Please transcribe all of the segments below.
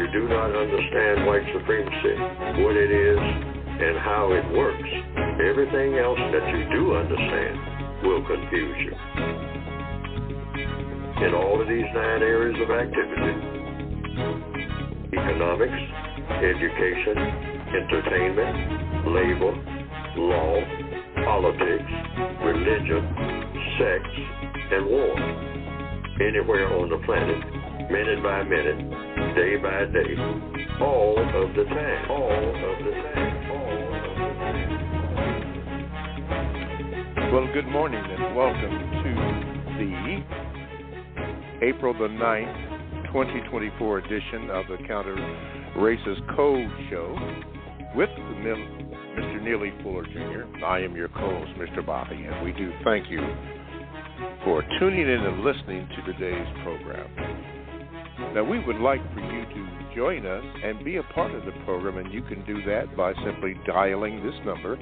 you do not understand white supremacy, what it is, and how it works, everything else that you do understand will confuse you. In all of these 9 areas of activity, economics, education, entertainment, labor, law, politics, religion, sex, and war. Anywhere on the planet, minute by minute, day by day, all of the time, all of the time, all of the time. Well, good morning and welcome to the April the 9th, 2024 edition of the Counter Racist Code Show with Mr. Neely Fuller Jr. I am your co-host, Mr. Bobby, and we do thank you for tuning in and listening to today's program. Now, we would like for you to join us and be a part of the program, and you can do that by simply dialing this number,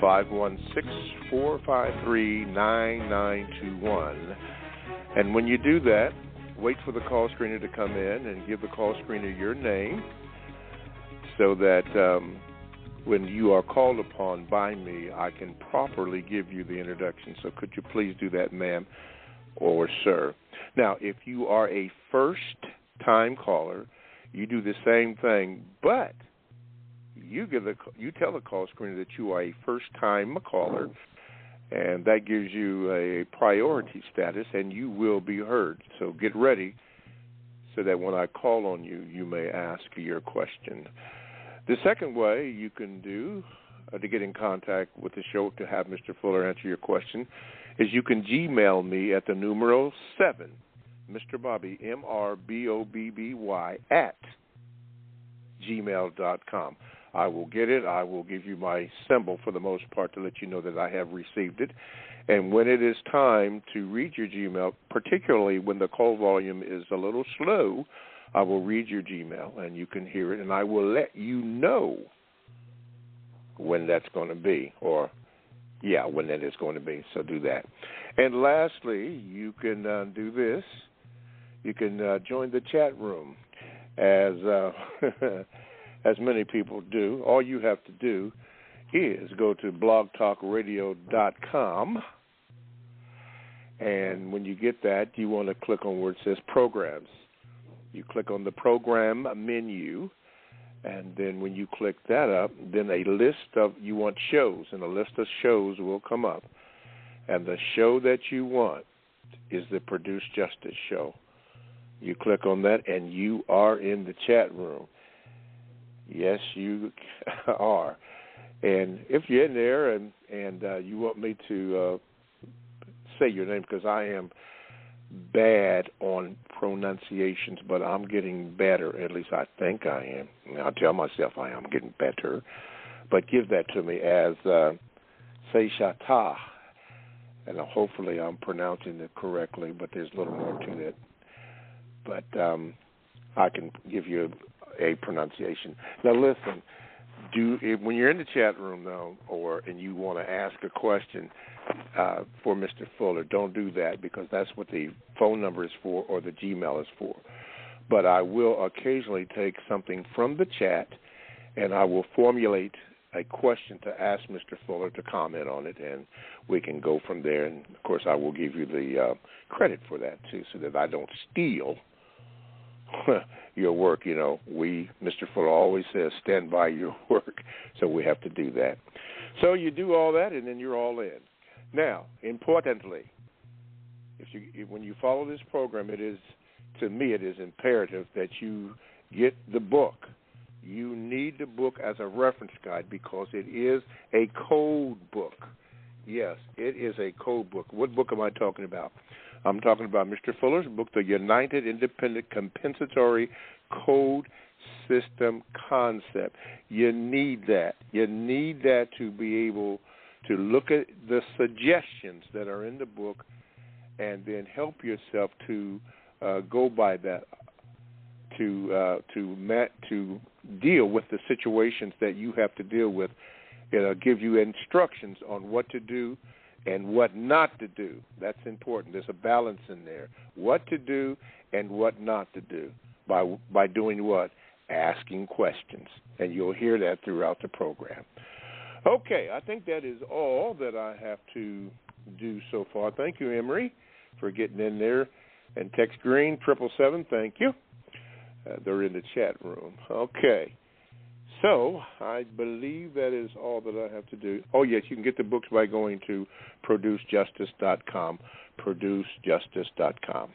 516-453-9921. And when you do that, wait for the call screener to come in and give the call screener your name so that when you are called upon by me, I can properly give you the introduction. So could you please do that, ma'am or sir? Now, if you are a first-time caller, you do the same thing, but you tell the call screener that you are a first-time caller, and that gives you a priority status, and you will be heard. So get ready so that when I call on you, you may ask your question. The second way you can do to get in contact with the show to have Mr. Fuller answer your question is you can Gmail me at the numero 7, Mr. Bobby, MRBOBBY, at gmail.com. I will get it. I will give you my symbol for the most part to let you know that I have received it. And when it is time to read your Gmail, particularly when the call volume is a little slow, I will read your Gmail, and you can hear it, and I will let you know when that's going to be, when that is going to be, so do that. And lastly, you can do this. You can join the chat room, as many people do. All you have to do is go to blogtalkradio.com, and when you get that, you want to click on where it says Programs. You click on the program menu, and then when you click that up, then a list of, you want shows, and a list of shows will come up. And the show that you want is the Produce Justice Show. You click on that, and you are in the chat room. Yes, you are. And if you're in there and you want me to say your name, because I am bad on pronunciations, but I'm getting better. At least I think I am. I tell myself I am getting better. But give that to me as Seishata. And hopefully I'm pronouncing it correctly, but there's a little more to it. But I can give you a pronunciation. Now listen, when you're in the chat room, though, and you want to ask a question for Mr. Fuller, don't do that, because that's what the phone number is for or the Gmail is for. But I will occasionally take something from the chat, and I will formulate a question to ask Mr. Fuller to comment on it, and we can go from there. And, of course, I will give you the credit for that, too, so that I don't steal your work. You know, Mr. Fuller always says, stand by your work, so we have to do that. So you do all that, and then you're all in. Now, importantly, when you follow this program, to me, it is imperative that you get the book. You need the book as a reference guide because it is a code book. Yes, it is a code book. What book am I talking about? I'm talking about Mr. Fuller's book, The United Independent Compensatory Code System Concept. You need that. You need that to be able to look at the suggestions that are in the book and then help yourself to go by that, to deal with the situations that you have to deal with. It'll give you instructions on what to do and what not to do. That's important. There's a balance in there. What to do and what not to do. By doing what? asking questions, and you'll hear that throughout the program. Okay, I think that is all that I have to do so far. Thank you, Emery, for getting in there. And Text Green, 777, thank you. They're in the chat room. Okay. So I believe that is all that I have to do. Oh, yes, you can get the books by going to producejustice.com, producejustice.com.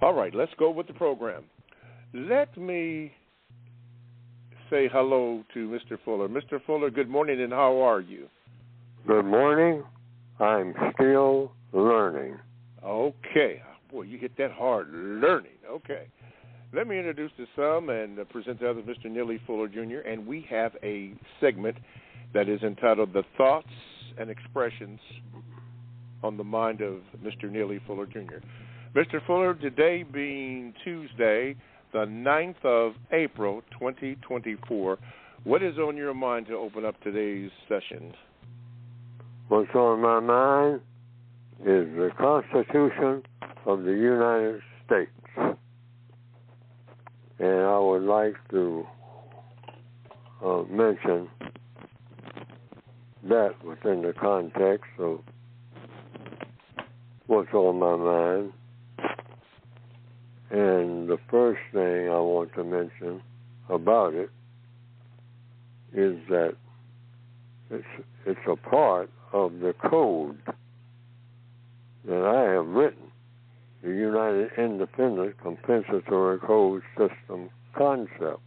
All right, let's go with the program. Let me say hello to Mr. Fuller. Mr. Fuller, good morning, and how are you? Good morning. I'm still learning. Okay. Boy, you hit that hard, learning. Okay. Let me introduce to some and present to others Mr. Neely Fuller, Jr., and we have a segment that is entitled The Thoughts and Expressions on the Mind of Mr. Neely Fuller, Jr. Mr. Fuller, today being Tuesday, the 9th of April, 2024, what is on your mind to open up today's session? What's on my mind is the Constitution of the United States. And I would like to mention that within the context of what's on my mind. And the first thing I want to mention about it is that it's a part of the code that I have written, the United Independent Compensatory Code System concept,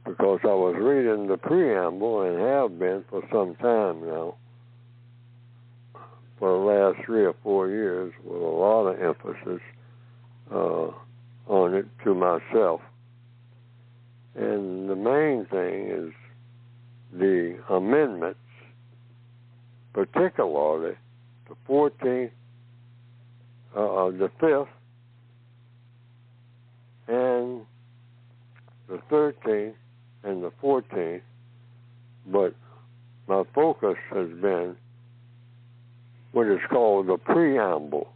because I was reading the preamble and have been for some time now, for the last 3 or 4 years, with a lot of emphasis on it to myself. And the main thing is the amendments, particularly the 14th, the 5th, and the 13th, and the 14th, but my focus has been what is called the preamble,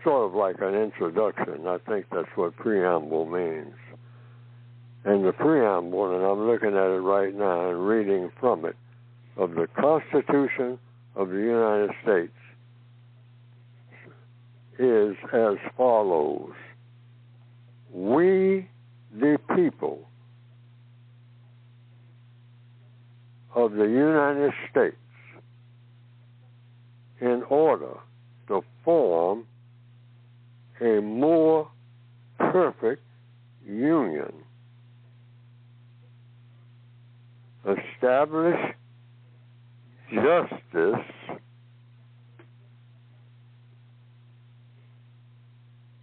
sort of like an introduction. I think that's what preamble means. And the preamble, and I'm looking at it right now and reading from it, of the Constitution of the United States is as follows. We, the people of the United States, in order to form a more perfect union, establish justice,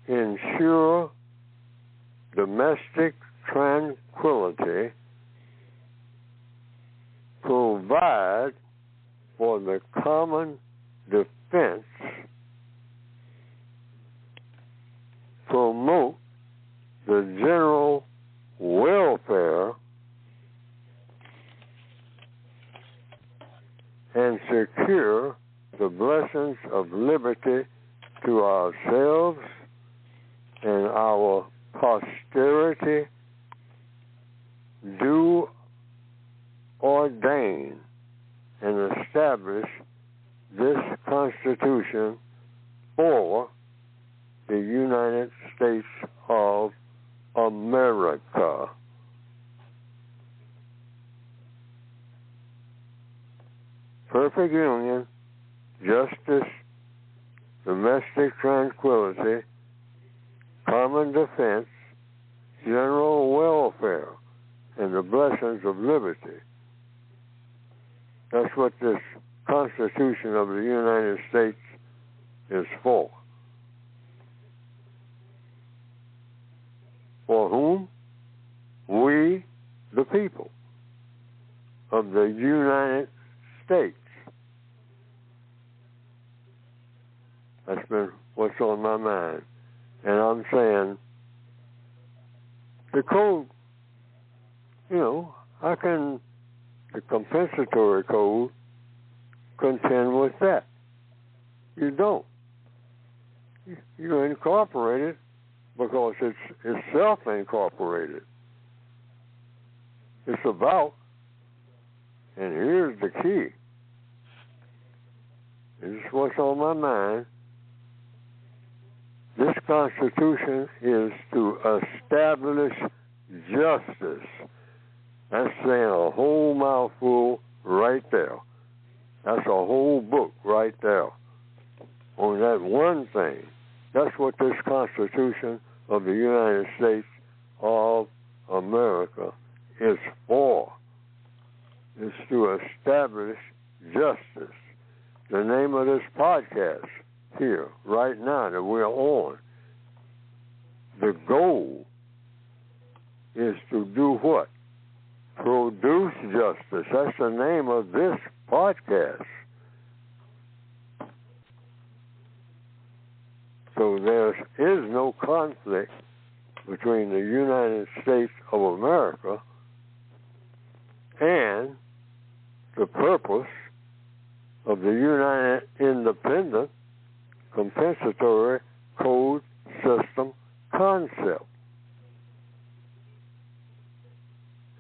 ensure domestic tranquility, provide for the common defense, promote the general welfare, and secure the blessings of liberty to ourselves and our posterity, do ordain and establish this Constitution for the United States of America. Perfect union, justice, domestic tranquility, common defense, general welfare, and the blessings of liberty. That's what this Constitution of the United States is for. For whom? We, the people of the United States. That's been what's on my mind. And I'm saying, the code, the compensatory code, contend with that. You don't. You incorporate it because it's self-incorporated. It's about, and here's the key. This is what's on my mind. This Constitution is to establish justice. That's saying a whole mouthful right there. That's a whole book right there on that one thing. That's what this Constitution of the United States of America is for. It's to establish justice. The name of this podcast here, right now, that we're on, the goal is to do what? Produce justice. That's the name of this podcast. So there is no conflict between the United States of America and the purpose of the United Independent Compensatory Code System concept.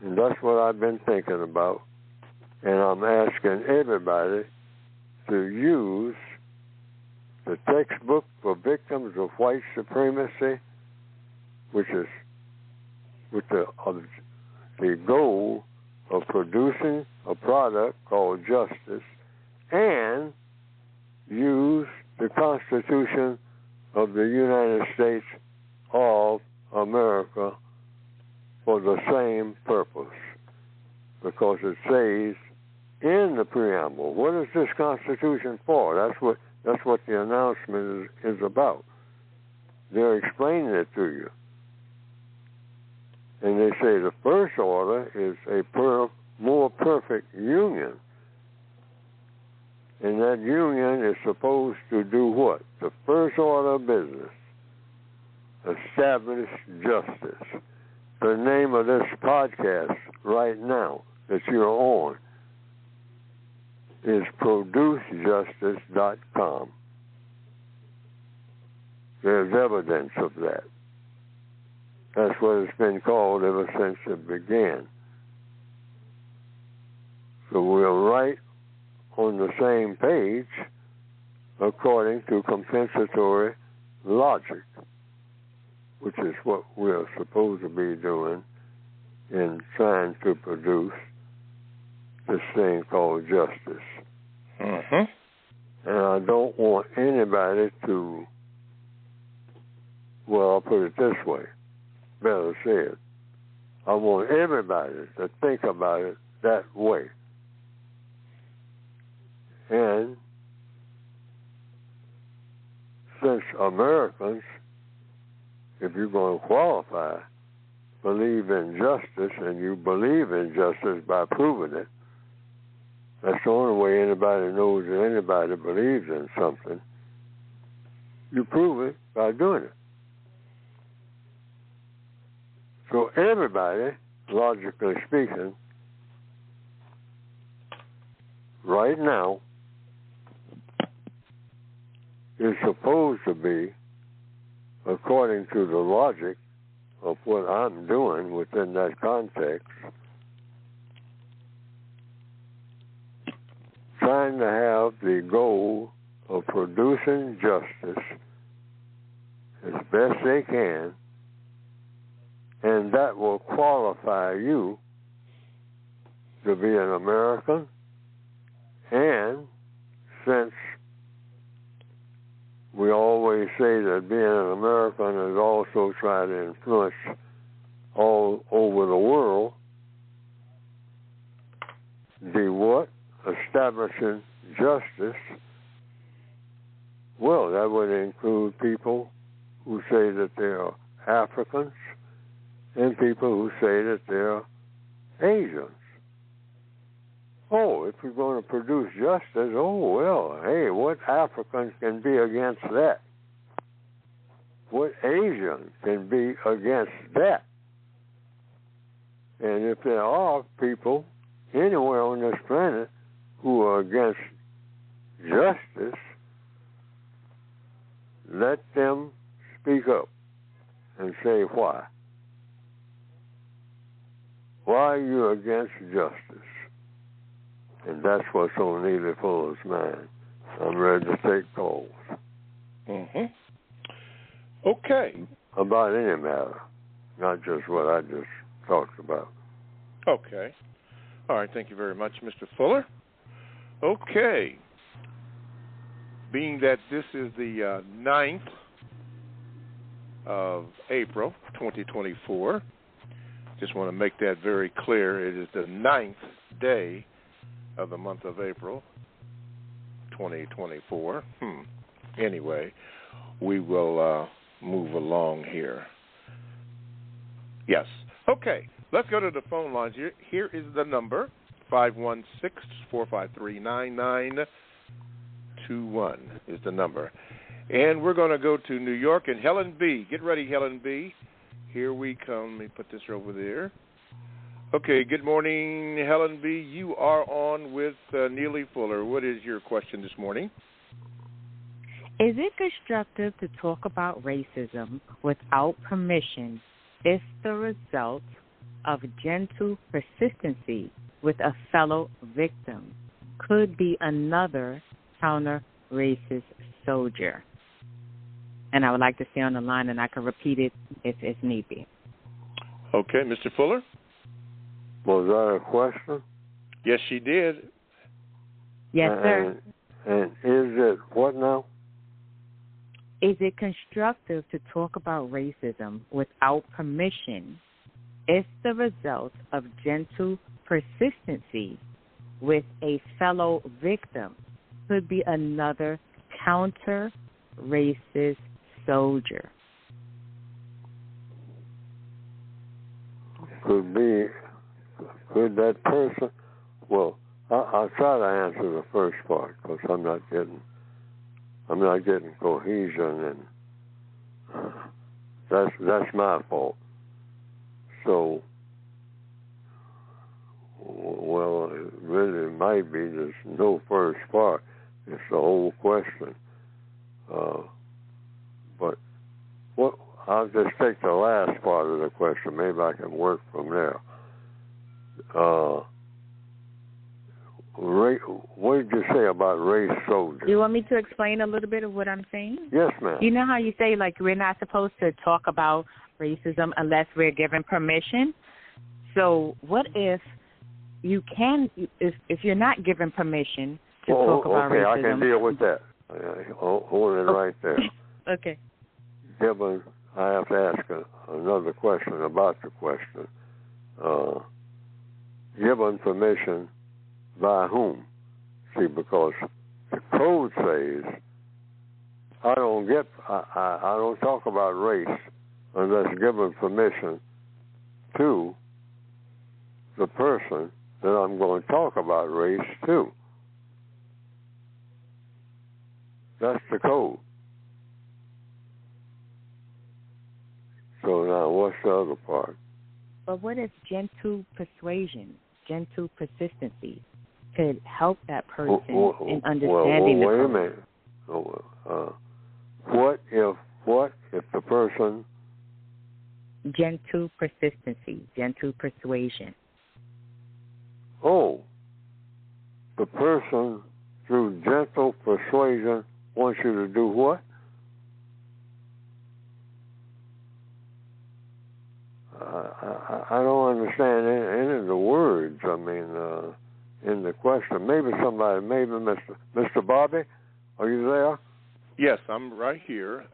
And that's what I've been thinking about. And I'm asking everybody to use the textbook for victims of white supremacy, which is with the goal of producing a product called justice, and use the Constitution of the United States of America for the same purpose, because it says in the preamble, what is this Constitution for? That's what the announcement is about. They're explaining it to you. And they say the first order is a more perfect union. And that union is supposed to do what? The first order of business, establish justice. The name of this podcast right now that you're on is producejustice.com. There's evidence of that. That's what it's been called ever since it began. So we're right on the same page according to compensatory logic, which is what we're supposed to be doing in trying to produce this thing called justice. Mm-hmm. And I don't want anybody to, well, I'll put it this way, better said, I want everybody to think about it that way. And since Americans, if you're going to qualify, believe in justice, and you believe in justice by proving it, that's the only way anybody knows that anybody believes in something. You prove it by doing it. So everybody, logically speaking, right now, is supposed to be, according to the logic of what I'm doing within that context, trying to have the goal of producing justice as best they can, and that will qualify you to be an American. And since we always say that being an American is also trying to influence all over the world, the what? Establishing justice, well, that would include people who say that they are Africans and people who say that they are Asians. Oh, if we're going to produce justice, oh, well, hey, what Africans can be against that? What Asian can be against that? And if there are people anywhere on this planet who are against justice, let them speak up. say why. Why are you against justice? And that's what's on Neely Fuller's mind. I'm ready to take calls. Mm-hmm. Okay. About any matter, not just what I just talked about. Okay. All right. Thank you very much, Mr. Fuller. Okay. Being that this is the 9th of April, 2024, just want to make that very clear. It is the 9th day of the month of April, 2024. Anyway, we will move along here. Yes. Okay. Let's go to the phone lines. Here is the number, 516-453-9921 is the number. And we're going to go to New York and Helen B. Get ready, Helen B. Here we come. Let me put this over there. Okay, good morning, Helen B. You are on with Neely Fuller. What is your question this morning? Is it constructive to talk about racism without permission if the result of gentle persistency with a fellow victim could be another counter-racist soldier? And I would like to stay on the line, and I can repeat it if need be. Okay, Mr. Fuller? Was that a question? Yes, she did. Yes, sir. And is it what now? Is it constructive to talk about racism without permission if the result of gentle persistency with a fellow victim could be another counter-racist soldier? Could that person? Well, I'll try to answer the first part because I'm not getting cohesion, and that's my fault. So, well, it really might be there's no first part. It's the whole question. But what? I'll just take the last part of the question. Maybe I can work from there. What did you say about race soldiers? Do you want me to explain a little bit of what I'm saying? Yes, ma'am. You know how you say, like, we're not supposed to talk about racism unless we're given permission? So what if you can, if you're not given permission to talk about racism? Okay, I can deal with that. Hold it right there. Okay. Given, I have to ask another question about the question. Given permission by whom? See, because the code says I don't talk about race unless given permission to the person that I'm going to talk about race to. That's the code. So now, what's the other part? But what if gentle persuasion, gentle persistency could help that person in understanding the code? Wait a minute. What if the person... Gentle persistency, gentle persuasion. Oh, the person through gentle persuasion wants you to do what? I don't understand any of the words. I mean, in the question. Maybe Mr. Bobby, are you there? Yes, I'm right here.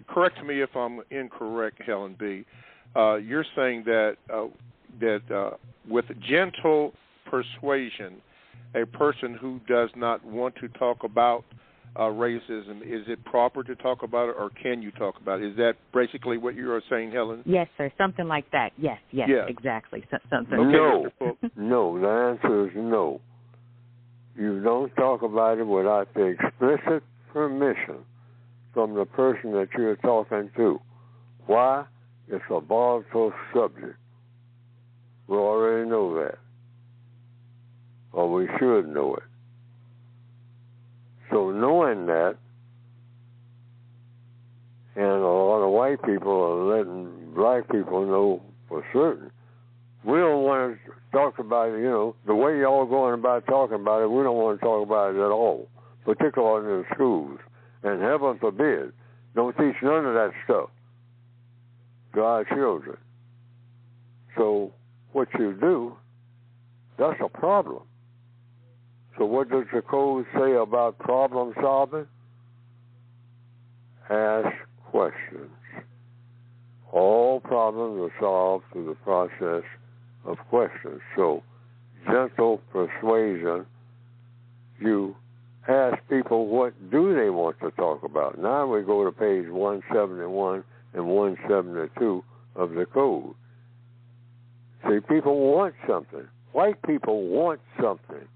Correct me if I'm incorrect, Helen B. You're saying that with gentle persuasion, a person who does not want to talk about racism, is it proper to talk about it, or can you talk about it? Is that basically what you are saying, Helen? Yes, sir. Something like that. Yes, exactly. Something. Okay, no. The answer is no. You don't talk about it without the explicit permission from the person that you're talking to. Why? It's a volatile subject. We already know that. Or we should know it. So knowing that, and a lot of white white people are letting black people know for certain. We don't want to talk about it, the way y'all going about talking about it, we don't want to talk about it at all, particularly in the schools. And heaven forbid, don't teach none of that stuff to our children. So what you do, that's a problem. So what does the code say about problem solving? Ask questions. All problems are solved through the process of questions. So gentle persuasion, you ask people what do they want to talk about. Now we go to page 171 and 172 of the code. See, people want something. White people want something.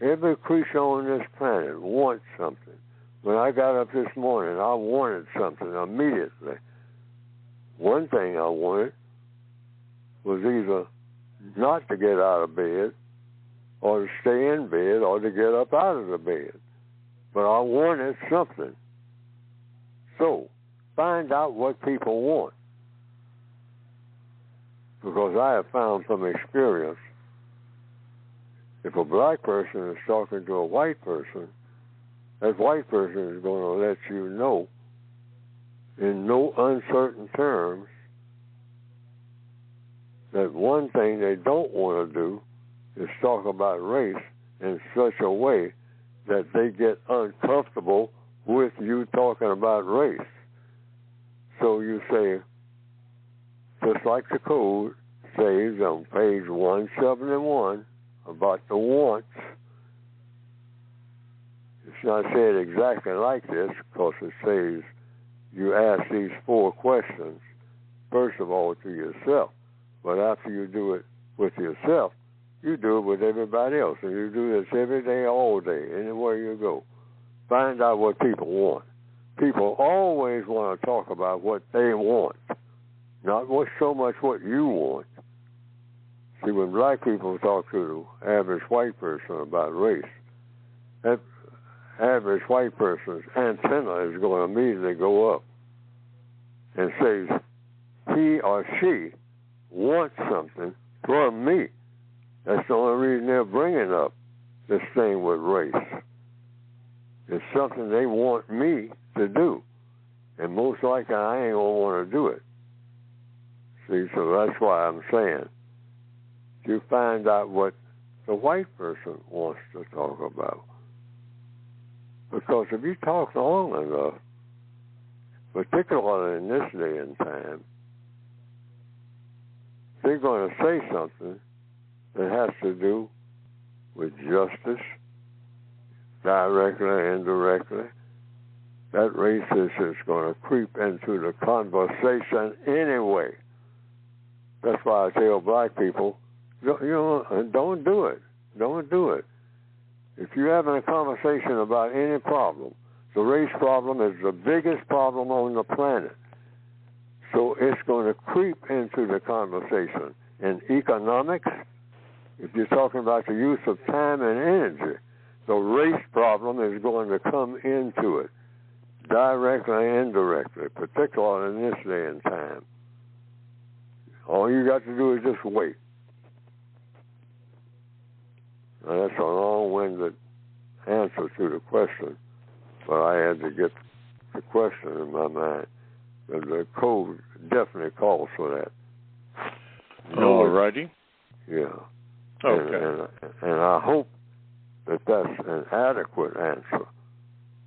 Every creature on this planet wants something. When I got up this morning, I wanted something immediately. One thing I wanted was either not to get out of bed or to stay in bed or to get up out of the bed. But I wanted something. So, find out what people want. Because I have found from experience, if a black person is talking to a white person, that white person is going to let you know in no uncertain terms that one thing they don't want to do is talk about race in such a way that they get uncomfortable with you talking about race. So you say, just like the code says on page 171 about the wants, it's not said exactly like this because it says you ask these 4 questions, first of all, to yourself. But after you do it with yourself, you do it with everybody else. And you do this every day, all day, anywhere you go. Find out what people want. People always want to talk about what they want, not so much what you want. See, when black people talk to the average white person about race, that average white person's antenna is going to immediately go up and says, he or she wants something from me. That's the only reason they're bringing up this thing with race. It's something they want me to do. And most likely I ain't going to want to do it. See, so that's why I'm saying, you find out what the white person wants to talk about. Because if you talk long enough, particularly in this day and time, they're going to say something that has to do with justice, directly or indirectly. That racism is going to creep into the conversation anyway. That's why I tell black people, don't do it. Don't do it. If you're having a conversation about any problem, the race problem is the biggest problem on the planet. So it's going to creep into the conversation. In economics, if you're talking about the use of time and energy, the race problem is going to come into it, directly and indirectly, particularly in this day and time. All you got to do is just wait. Now, that's a long-winded answer to the question, but I had to get the question in my mind. The code definitely calls for that. All righty. Yeah. Okay. And I hope that that's an adequate answer.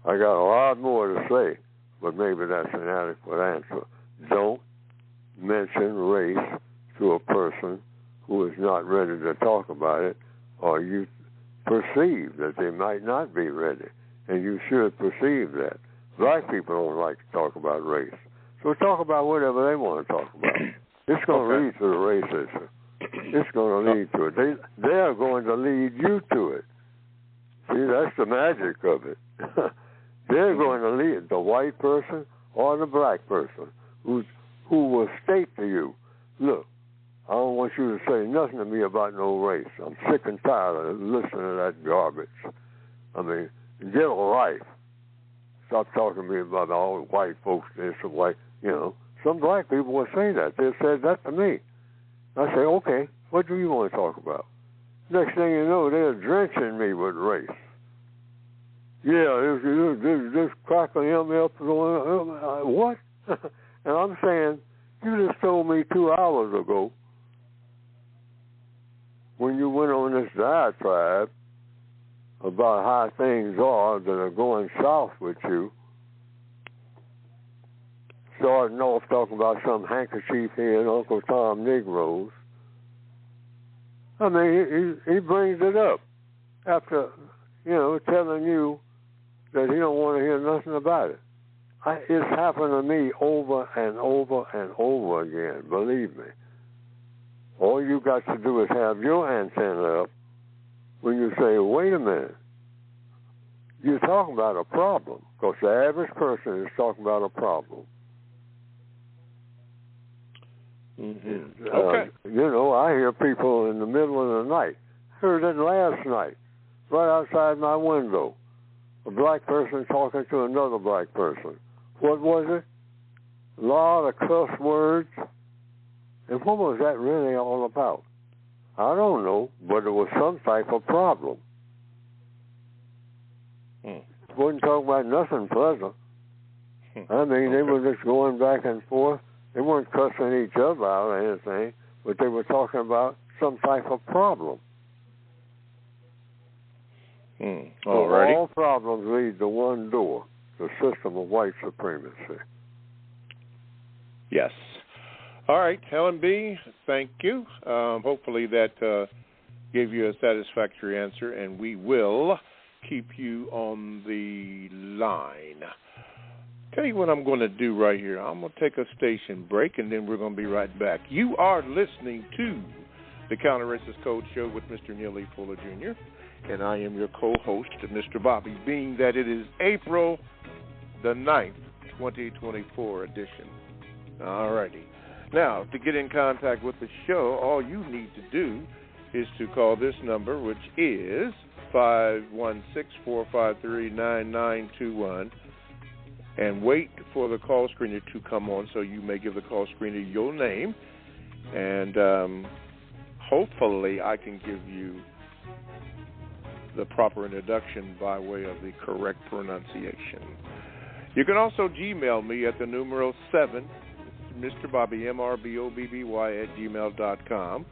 I got a lot more to say, but maybe that's an adequate answer. Don't mention race to a person who is not ready to talk about it, or you perceive that they might not be ready, and you should perceive that. Black people don't like to talk about race, so talk about whatever they want to talk about. It's going to lead to the racism. It's going to lead to it. They are going to lead you to it. See, that's the magic of it. They're going to lead the white person or the black person who will state to you, look, I don't want you to say nothing to me about no race. I'm sick and tired of listening to that garbage. I mean, get a life. Stop talking to me about all white folks, this and white. You know, some black people will say that. They said that to me. I say, okay, what do you want to talk about? Next thing you know, they're drenching me with race. Yeah, this crackling him up. What? And I'm saying, you just told me 2 hours ago when you went on this diatribe about how things are that are going south with you, starting off talking about some handkerchief here and Uncle Tom Negroes. I mean, he brings it up after, telling you that he don't want to hear nothing about it. It's happened to me over and over and over again, believe me. All you got to do is have your antenna up when you say, wait a minute, you're talking about a problem, because the average person is talking about a problem. Mm-hmm. Okay. I hear people in the middle of the night. Heard it last night, right outside my window. A black person talking to another black person. What was it? A lot of cuss words. And what was that really all about? I don't know, but it was some type of problem. Wasn't talking about nothing pleasant. I mean, they were just going back and forth. They weren't cussing each other out or anything, but they were talking about some type of problem. All problems lead to one door, the system of white supremacy. Yes. All right, Helen B., thank you. Hopefully that gave you a satisfactory answer, and we will keep you on the line. Tell you what I'm going to do right here. I'm going to take a station break, and then we're going to be right back. You are listening to the Counter-Racist Code Show with Mr. Neely Fuller, Jr., and I am your co-host, Mr. Bobby, being that it is April the 9th, 2024 edition. All righty. Now, to get in contact with the show, all you need to do is to call this number, which is 516-453-9921, and wait for the call screener to come on so you may give the call screener your name, and hopefully I can give you the proper introduction by way of the correct pronunciation. You can also Gmail me at the numeral 7, Mr. Bobby, MRBOBBY @gmail.com.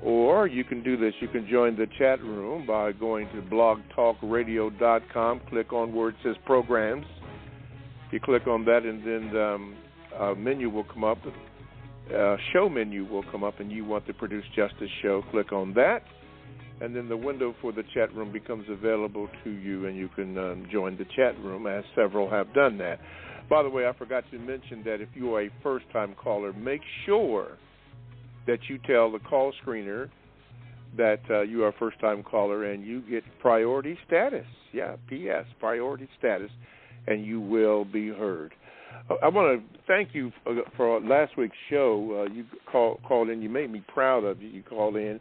Or you can do this. You can join the chat room by going to blogtalkradio.com, click on where it says programs. You click on that, and then a menu will come up, show menu will come up, and you want the Produce Justice show. Click on that, and then the window for the chat room becomes available to you, and you can join the chat room, as several have done that. By the way, I forgot to mention that if you are a first-time caller, make sure that you tell the call screener that you are a first-time caller, and you get priority status. Yeah, PS, priority status, and you will be heard. I want to thank you for last week's show. You called in. You made me proud of you. You called in,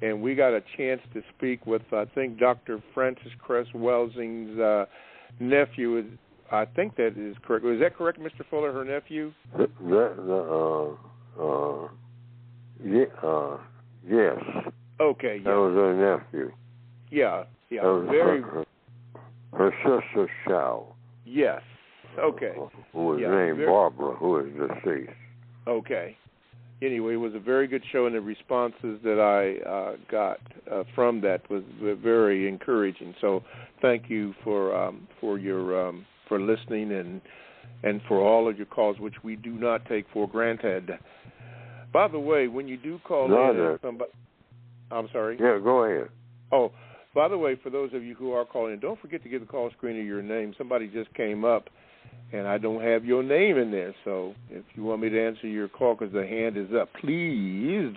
and we got a chance to speak with, I think, Dr. Frances Cress Welsing's nephew. I think that is correct. Is that correct, Mr. Fuller, her nephew? Yes. Okay. Yeah. That was her nephew. Yeah. That was her sister's child. Yes. Okay. Who was named Barbara, who is deceased. Okay. Anyway, it was a very good show, and the responses that I got from that was very encouraging. So, thank you for your for listening and for all of your calls, which we do not take for granted. By the way, when you do call in, somebody, I'm sorry. Yeah, go ahead. Oh, by the way, for those of you who are calling in, don't forget to give the call screener your name. Somebody just came up, and I don't have your name in there. So if you want me to answer your call because the hand is up, please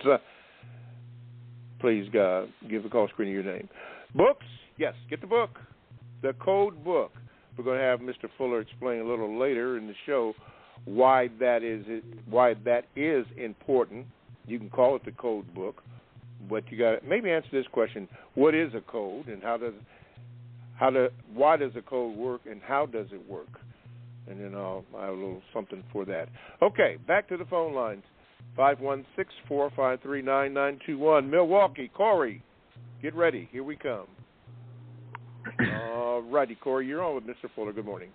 give the call screener your name. Books, yes, get the book, the code book. We're going to have Mr. Fuller explain a little later in the show why that is important. You can call it the code book, but you got to maybe answer this question: what is a code, and why does a code work, and how does it work? and then I'll have a little something for that. Okay, back to the phone lines. 516-453-9921. Milwaukee, Corey, get ready. Here we come. All righty, Corey, you're on with Mr. Fuller. Good morning.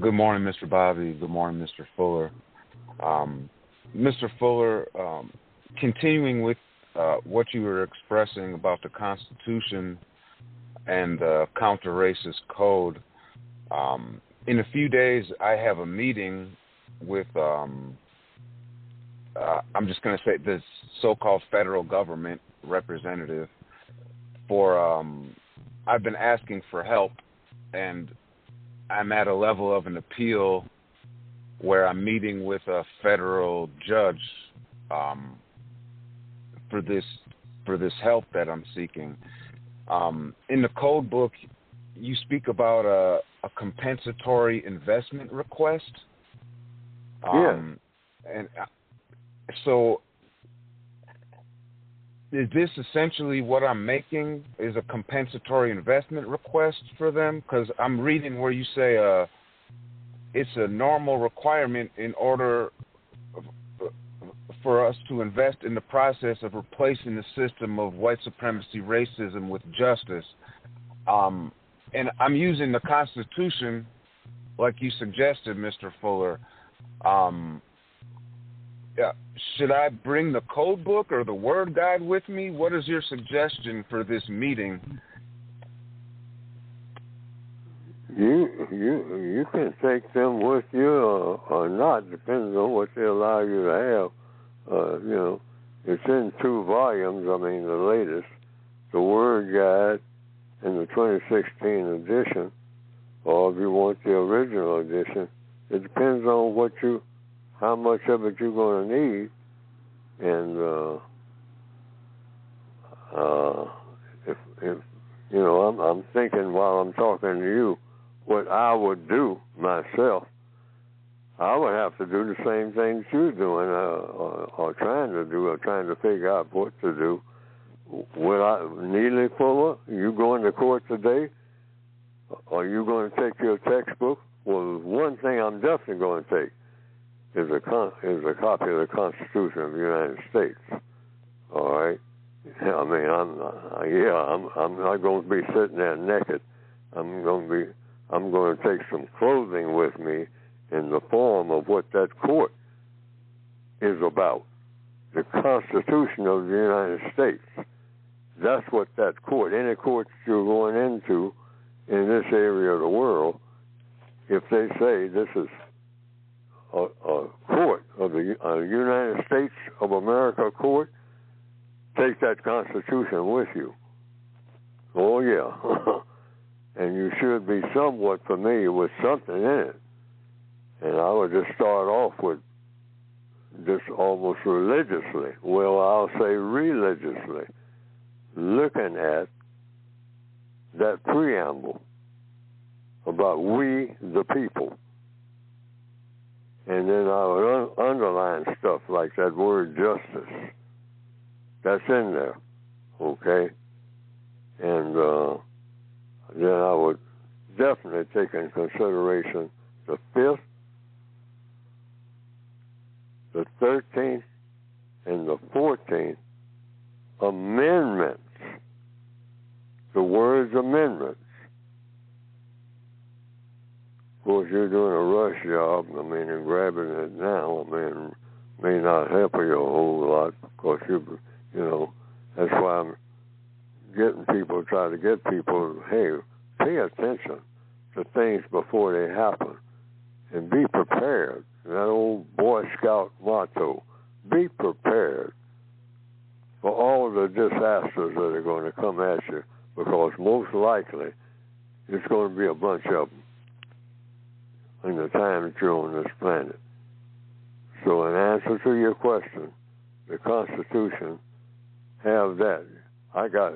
Good morning, Mr. Bobby. Good morning, Mr. Fuller. Mr. Fuller, continuing with what you were expressing about the Constitution and the counter-racist code, in a few days I have a meeting with, I'm just going to say, the so-called federal government representative for, I've been asking for help, and I'm at a level of an appeal where I'm meeting with a federal judge for this help that I'm seeking. In the code book, you speak about a compensatory investment request. And so is this essentially what I'm making is a compensatory investment request for them? Because I'm reading where you say it's a normal requirement in order for us to invest in the process of replacing the system of white supremacy racism with justice. And I'm using the Constitution like you suggested, Mr. Fuller. Should I bring the code book or the word guide with me? What is your suggestion for this meeting? You can take them with you or not, depending on what they allow you to have. It's in 2 volumes, the latest, the Word Guide and the 2016 edition, or if you want the original edition. It depends on how much of it you're going to need. And if I'm thinking while I'm talking to you, what I would do myself, I would have to do the same things you're doing, or trying to do, or trying to figure out what to do. Neely Fuller, you going to court today? Are you going to take your textbook? Well, one thing I'm definitely going to take is a copy of the Constitution of the United States. All right. I'm not going to be sitting there naked. I'm going to take some clothing with me in the form of what that court is about. The Constitution of the United States. That's what that court, any court you're going into in this area of the world, if they say this is a court of the United States of America court, take that Constitution with you. Oh, yeah. And you should be somewhat familiar with something in it. And I would just start off with just almost religiously, well, I'll say religiously, looking at that preamble about we the people. And then I would underline stuff like that word justice. That's in there, okay? And then I would definitely take in consideration the 5th, the 13th, and the 14th amendments. The words amendments. Of course, you're doing a rush job, and grabbing it now, may not help you a whole lot, because that's why I'm trying to get people, hey, pay attention to things before they happen, and be prepared. That old Boy Scout motto, be prepared for all the disasters that are going to come at you, because most likely it's going to be a bunch of them in the time that you're on this planet. So in answer to your question, the Constitution have that. I got,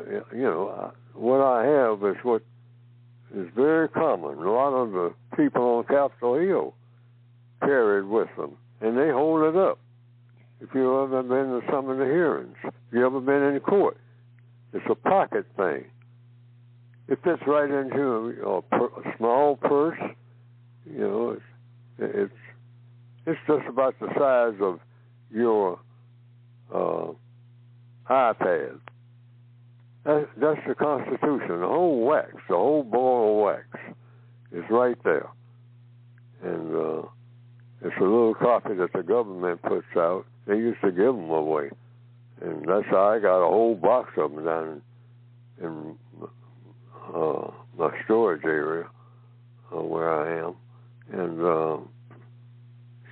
what I have is what is very common. A lot of the people on Capitol Hill carried with them, and they hold it up. If you've ever been to some of the hearings, if you've ever been in court, it's a pocket thing. it fits right into a small purse. You know, it's just about the size of your iPad. That's the Constitution. The whole wax, the whole ball of wax is right there. And it's a little copy that the government puts out. They used to give them away. And that's how I got a whole box of them down in my storage area where I am. And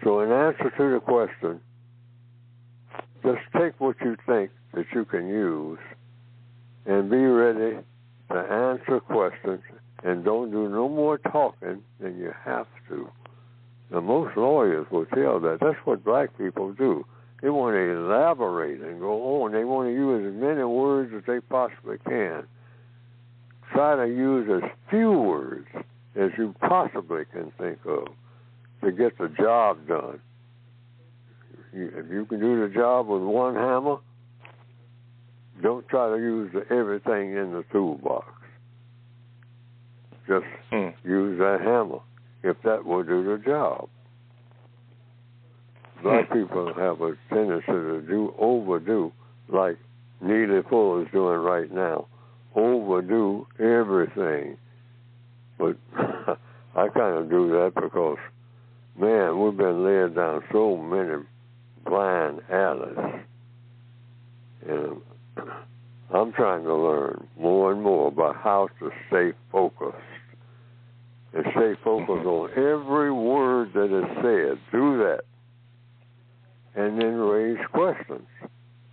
so in answer to the question, just take what you think that you can use and be ready to answer questions, and don't do no more talking than you have to. Now, most lawyers will tell that. That's what black people do. They want to elaborate and go on. They want to use as many words as they possibly can. Try to use as few words as you possibly can think of to get the job done. If you can do the job with one hammer, don't try to use everything in the toolbox. Just use that hammer, if that will do the job. Black people have a tendency to overdo, like Neely Fuller is doing right now, overdo everything. But I kind of do that because, man, we've been led down so many blind alleys. And I'm trying to learn more and more about how to stay focused. And stay focused on every word that is said. Do that. And then raise questions.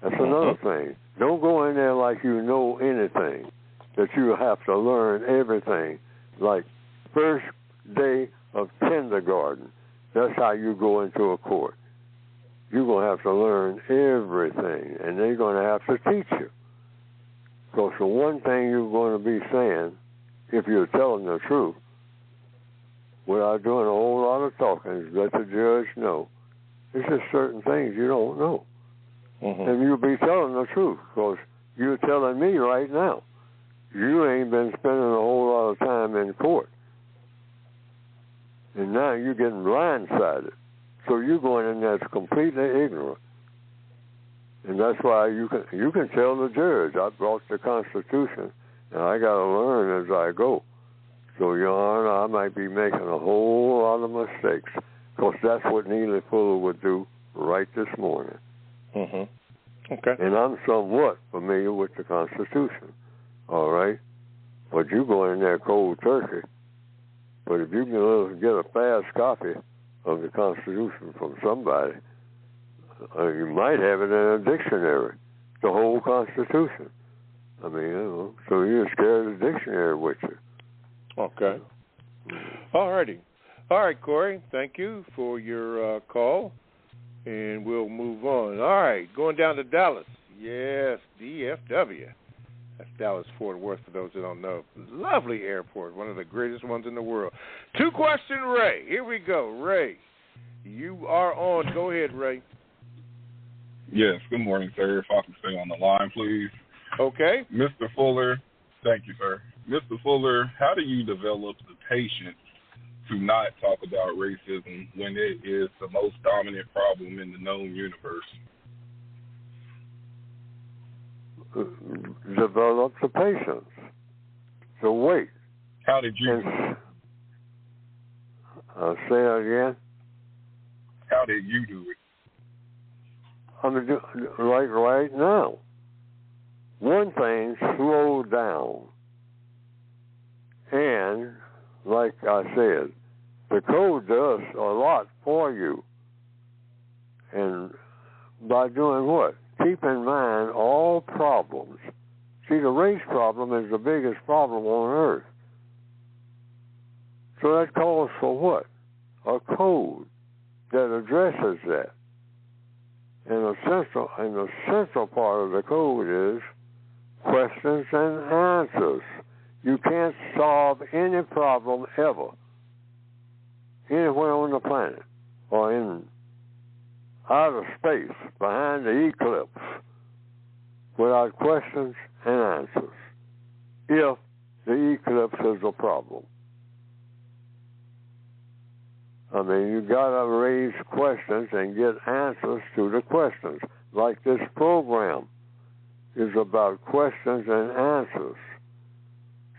That's another thing. Don't go in there like you know anything, that you have to learn everything. Like first day of kindergarten, that's how you go into a court. You're going to have to learn everything, and they're going to have to teach you. Because the one thing you're going to be saying, if you're telling the truth, without doing a whole lot of talking, is let the judge know. There's just certain things you don't know. And you'll be telling the truth, because you're telling me right now. You ain't been spending a whole lot of time in court. And now you're getting blindsided. So you're going in there completely ignorant. And that's why you can tell the judge, I brought the Constitution, and I got to learn as I go. So, Your Honor, I might be making a whole lot of mistakes, because that's what Neely Fuller would do right this morning. Okay. And I'm somewhat familiar with the Constitution, all right? But you go in there cold turkey. But if you can get a fast copy of the Constitution from somebody, you might have it in a dictionary, the whole Constitution. I mean, so you're scared of the dictionary with you. Okay. All righty. All right, Corey, thank you for your call, and we'll move on. All right, going down to Dallas. Yes, DFW. That's Dallas-Fort Worth, for those that don't know. Lovely airport, one of the greatest ones in the world. Two-question Ray. Here we go. Ray, you are on. Go ahead, Ray. Yes, good morning, sir. If I can stay on the line, please. Okay. Mr. Fuller, thank you, sir. Mr. Fuller, how do you develop the patience to not talk about racism when it is the most dominant problem in the known universe? Develop the patience to wait. How did you do it? Say it again. How did you do it? I mean, like right now. One thing, slow down. And, like I said, the code does a lot for you. And by doing what? Keep in mind all problems. See, the race problem is the biggest problem on Earth. So that calls for what? A code that addresses that. And the central part of the code is questions and answers. You can't solve any problem ever, anywhere on the planet or in outer space behind the eclipse, without questions and answers. If the eclipse is a problem. I mean, you got to raise questions and get answers to the questions. Like this program is about questions and answers.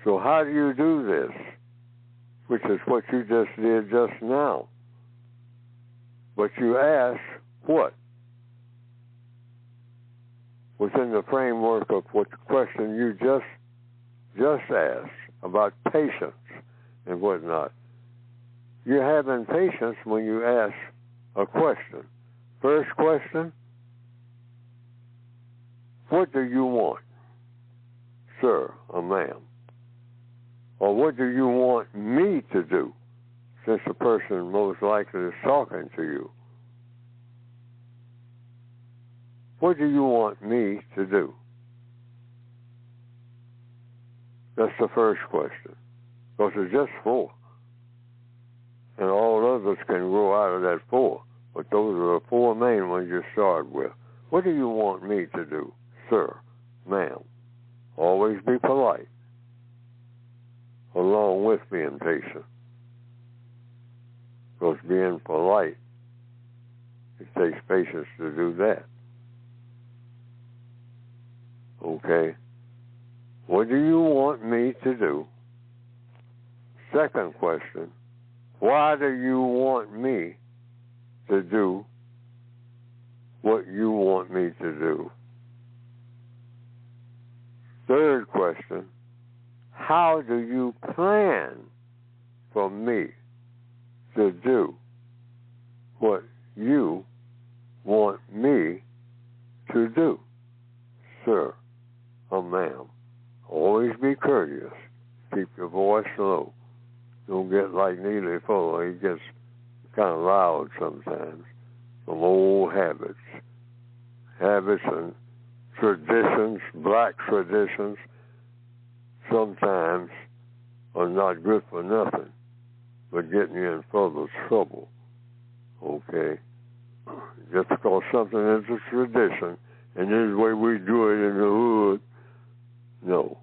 So how do you do this? Which is what you just did just now. But you ask what? Within the framework of what the question you just asked about patience and whatnot. You're having patience when you ask a question. First question, what do you want, sir or ma'am? Or what do you want me to do, since the person most likely is talking to you? What do you want me to do? That's the first question. Because it's just 4. And all others can grow out of that 4. But those are the 4 main ones you start with. What do you want me to do, sir, ma'am? Always be polite, along with being patient. Because being polite, it takes patience to do that. Okay? What do you want me to do? Second question, why do you want me to do what you want me to do? Third question, how do you plan for me to do what you want me to do, sir or ma'am? Always be courteous. Keep your voice low. Don't get like Neely Fuller. He gets kind of loud sometimes from old habits. Habits and traditions, black traditions, sometimes are not good for nothing, but getting you in further trouble. Okay? Just because something is a tradition, and this is the way we do it in the hood, no.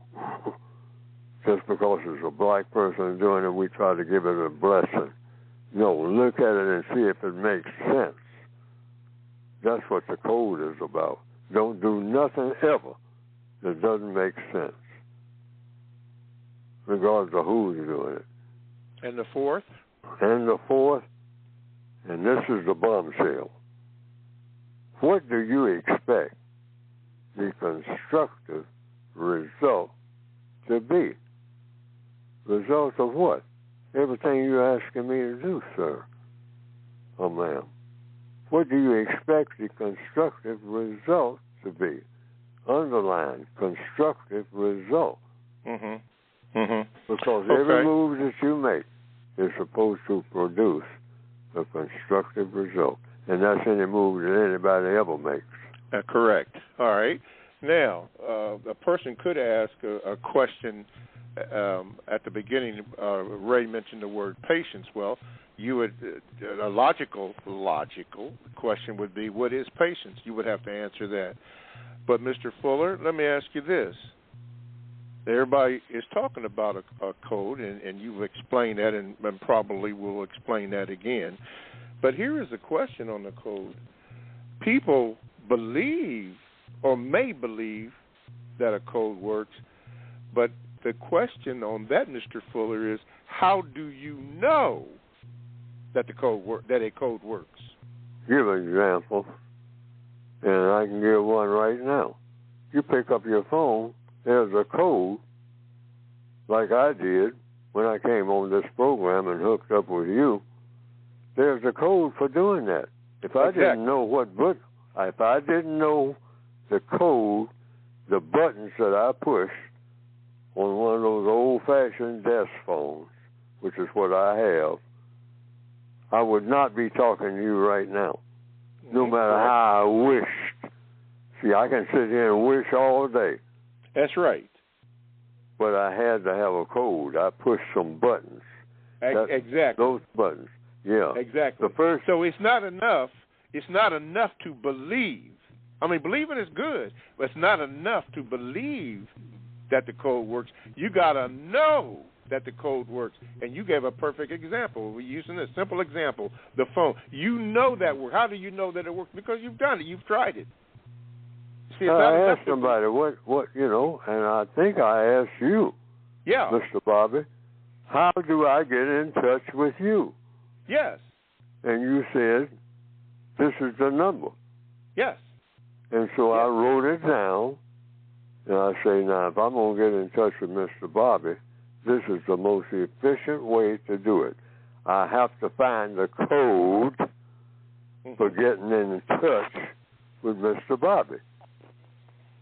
Just because it's a black person doing it, we try to give it a blessing. No, look at it and see if it makes sense. That's what the code is about. Don't do nothing ever that doesn't make sense, regardless of who's doing it. And the fourth? And the fourth, and this is the bombshell. What do you expect the constructive result to be? Result of what? Everything you're asking me to do, sir or ma'am. What do you expect the constructive result to be? Underline, constructive result. Mm-hmm. Mm-hmm. Because every move that you make is supposed to produce a constructive result. And that's any move that anybody ever makes. Correct. All right. Now, a person could ask a question at the beginning. Ray mentioned the word patience. Well, you would a logical question would be, what is patience? You would have to answer that. But Mr. Fuller, let me ask you this. Everybody is talking about a code, and you've explained that, and probably will explain that again. But here is a question on the code. People believe or may believe that a code works, but the question on that, Mr. Fuller, is how do you know that a code works? Give an example, and I can give one right now. You pick up your phone, there's a code, like I did when I came on this program and hooked up with you. There's a code for doing that. If I didn't know if I didn't know the code, the buttons that I pushed on one of those old-fashioned desk phones, which is what I have, I would not be talking to you right now, no matter how I wished. See, I can sit here and wish all day. That's right. But I had to have a code. I pushed some buttons. Exactly. Those buttons. Yeah. Exactly. So it's not enough. It's not enough to believe. I mean, believing is good, but it's not enough to believe that the code works. You got to know that the code works. And you gave a perfect example. We're using a simple example, the phone. You know that works. How do you know that it works? Because you've done it. You've tried it. See, I asked somebody what, and I think I asked you, Mr. Bobby, how do I get in touch with you? Yes. And you said, this is the number. Yes. And so I wrote it down, and I say, now, if I'm going to get in touch with Mr. Bobby, this is the most efficient way to do it. I have to find the code for getting in touch with Mr. Bobby.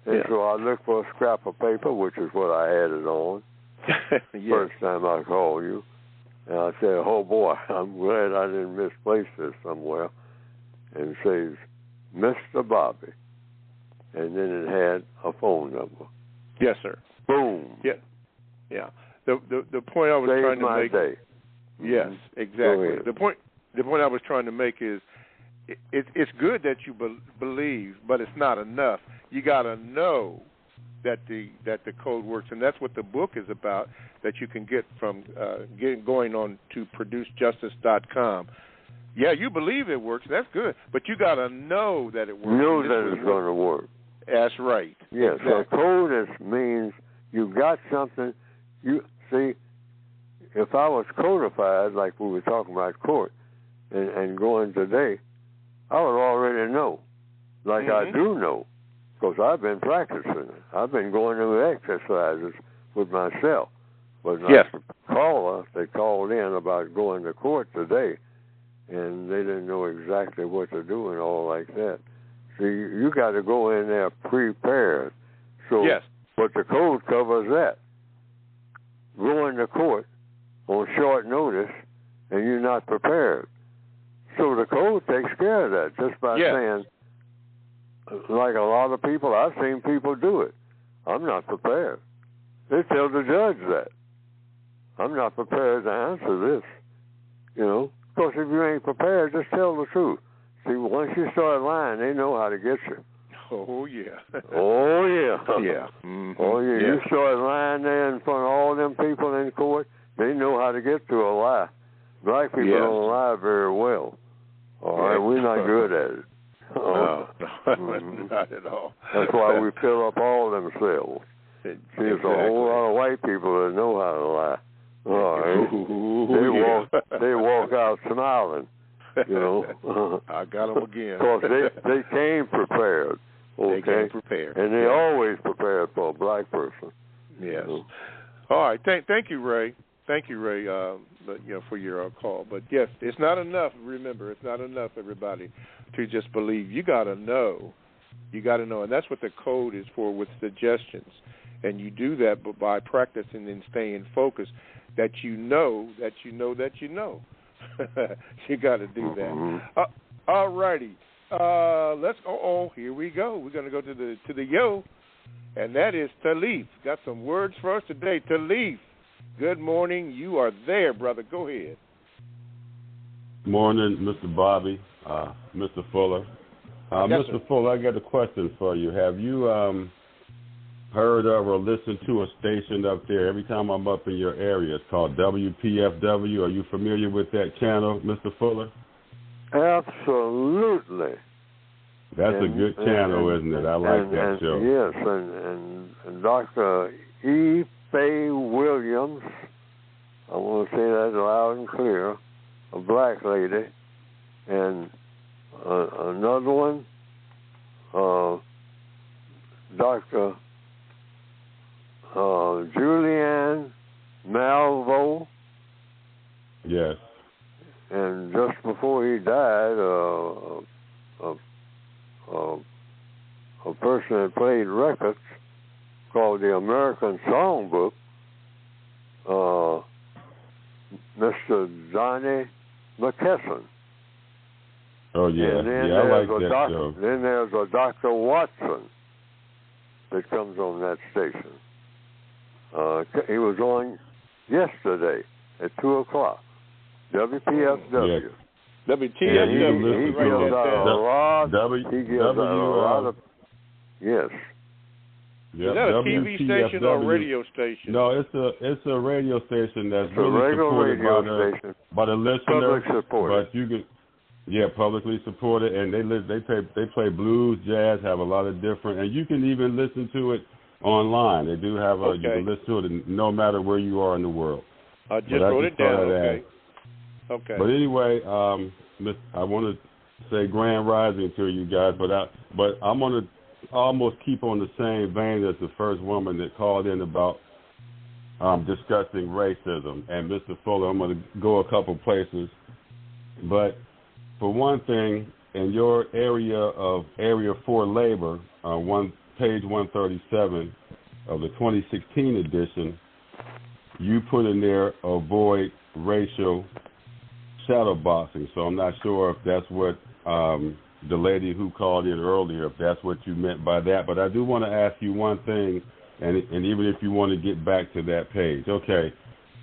And so I looked for a scrap of paper, which is what I added on first time I called you. And I said, oh, boy, I'm glad I didn't misplace this somewhere. And it says, Mr. Bobby. And then it had a phone number. Yes, sir. Boom. Yeah. The point I was trying to make. Day. Yes, exactly. The point I was trying to make is, it's good that you believe, but it's not enough. You got to know that the code works, and that's what the book is about. That you can get from going on to producejustice.com. Yeah, you believe it works. That's good, but you got to know that it works. Know that it's going to work. That's right. Yes. Exactly. So code means you got something. You see, if I was codified like we were talking about court and going today, I would already know, like I do know, because I've been practicing it. I've been going through exercises with myself. But my caller, they called in about going to court today, and they didn't know exactly what to do and all like that. See, you got to go in there prepared. So, but the code covers that. Going to court on short notice, and you're not prepared. So the code takes care of that just by saying, like a lot of people, I've seen people do it. I'm not prepared. They tell the judge that. I'm not prepared to answer this. Of course, if you ain't prepared, just tell the truth. See, once you start lying, they know how to get you. Oh, yeah. Oh, yeah. Yeah. Mm-hmm. Oh, yeah. You start lying there in front of all them people in court, they know how to get to a lie. Black people don't lie very well. All right, we're not good at it. No, not at all. That's why we fill up all themselves. See, there's a whole lot of white people that know how to lie. All right. They walk out smiling. I got them again. Because they came prepared. Okay? They came prepared. And they always prepared for a black person. Yes. All right. Thank you, Ray. Thank you, Ray, for your call. But, yes, it's not enough. Remember, it's not enough, everybody, to just believe. You got to know. You got to know. And that's what the code is for, with suggestions. And you do that by practicing and staying focused, that you know that you know that you know. You got to do that. All righty. Let's go. Oh, here we go. We're going to go to the yo, and that is Talif. Got some words for us today. Talif, good morning. You are there, brother. Go ahead. Morning, Mr. Bobby, Mr. Fuller. Mr. Fuller, I got a question for you. Have you heard of or listened to a station up there? Every time I'm up in your area, it's called WPFW. Are you familiar with that channel, Mr. Fuller? Absolutely. That's a good channel, isn't it? I like that show. Yes, and Dr. E. Faye Williams, I want to say that loud and clear, a black lady, and another one, Dr. Julianne Malvo. Yes. And just before he died, a person that played records called the American Songbook, Mr. Donnie McKesson. Oh, yeah. I like that show. Then there's a Dr. Watson that comes on that station. He was on yesterday at 2 o'clock. WPFW. Yes. WTFW. He gives out a lot. He gives out a lot of. Yes. Yep. Is that a TV station or a radio station? No, it's a radio station that's a really supported by the listener. Public supported. But you can, publicly supported, and they play blues, jazz, have a lot of different, and you can even listen to it online. They do have you can listen to it no matter where you are in the world. I just wrote it down. Okay. But anyway, I want to say grand rising to you guys, but I'm going to almost keep on the same vein as the first woman that called in about discussing racism. And Mr. Fuller, I'm going to go a couple places. But for one thing, in your Area 4 labor, page 137 of the 2016 edition, you put in there avoid racial shadowboxing. So I'm not sure if that's what the lady who called in earlier, if that's what you meant by that. But I do want to ask you one thing, and even if you want to get back to that page. Okay,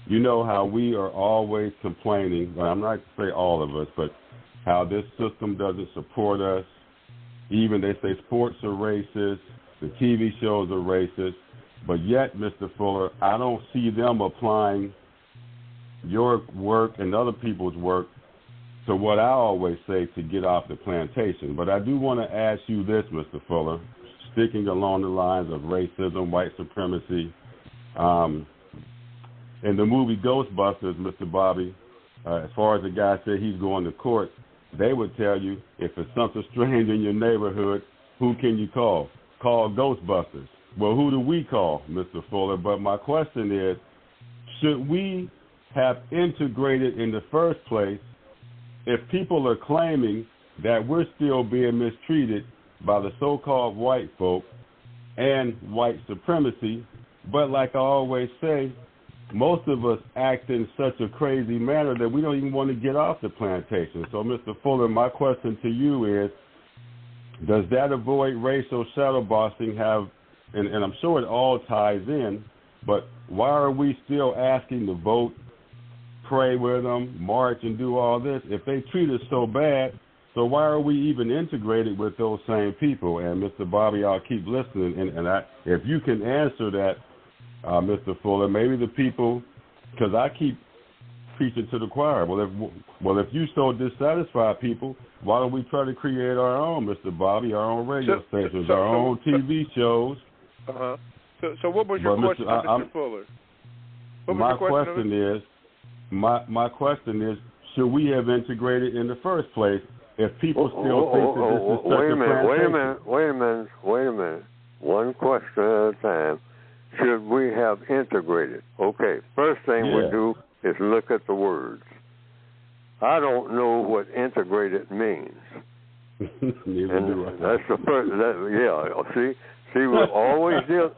you know how we are always complaining, well, I'm not going to say all of us, but how this system doesn't support us. Even they say sports are racist, the TV shows are racist, but yet, Mr. Fuller, I don't see them applying your work and other people's work to what I always say to get off the plantation. But I do want to ask you this, Mr. Fuller, sticking along the lines of racism, white supremacy. In the movie Ghostbusters, Mr. Bobby, as far as the guy said he's going to court, they would tell you if it's something strange in your neighborhood, who can you call? Call Ghostbusters. Well, who do we call, Mr. Fuller? But my question is, should we have integrated in the first place if people are claiming that we're still being mistreated by the so-called white folk and white supremacy, but like I always say, most of us act in such a crazy manner that we don't even want to get off the plantation. So, Mr. Fuller, my question to you is, does that avoid racial shadowboxing have, and I'm sure it all ties in, but why are we still asking to vote, pray with them, march, and do all this? If they treat us so bad, so why are we even integrated with those same people? And Mr. Bobby, I'll keep listening, and if you can answer that, Mr. Fuller, maybe the people, because I keep preaching to the choir. Well, if you so dissatisfied people, why don't we try to create our own, Mr. Bobby, our own radio stations, our own TV shows? Uh-huh. So what was your question, Mr. Fuller? My question is, should we have integrated in the first place if people still think that this is such a plantation? Wait a minute. One question at a time. Should we have integrated? Okay, first thing we do is look at the words. I don't know what integrated means. Neither do I. That's the first. See, we always deal.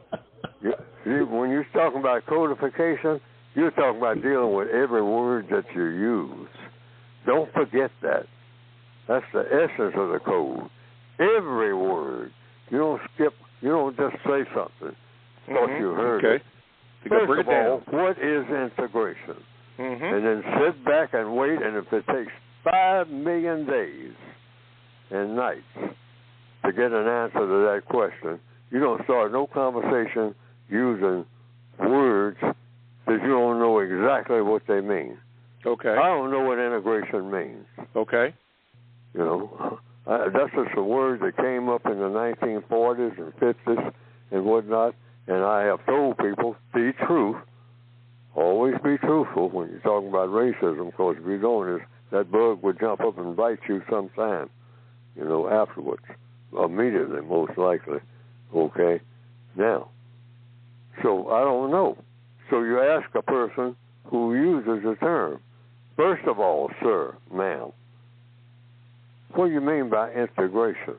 See, when you're talking about codification, you're talking about dealing with every word that you use. Don't forget that. That's the essence of the code. Every word. You don't skip. You don't just say something because you heard it. First of all, what is integration? And then sit back and wait, and if it takes 5 million days and nights to get an answer to that question, you don't start no conversation using words that you don't know exactly what they mean. Okay. I don't know what integration means. Okay. You know, that's just a word that came up in the 1940s and 50s and whatnot, and I have told people, be truth. Always be truthful when you're talking about racism, because if you don't, that bug would jump up and bite you sometime, afterwards, immediately, most likely. Okay? Now, so I don't know. So you ask a person who uses the term. First of all, sir, ma'am, what do you mean by integration?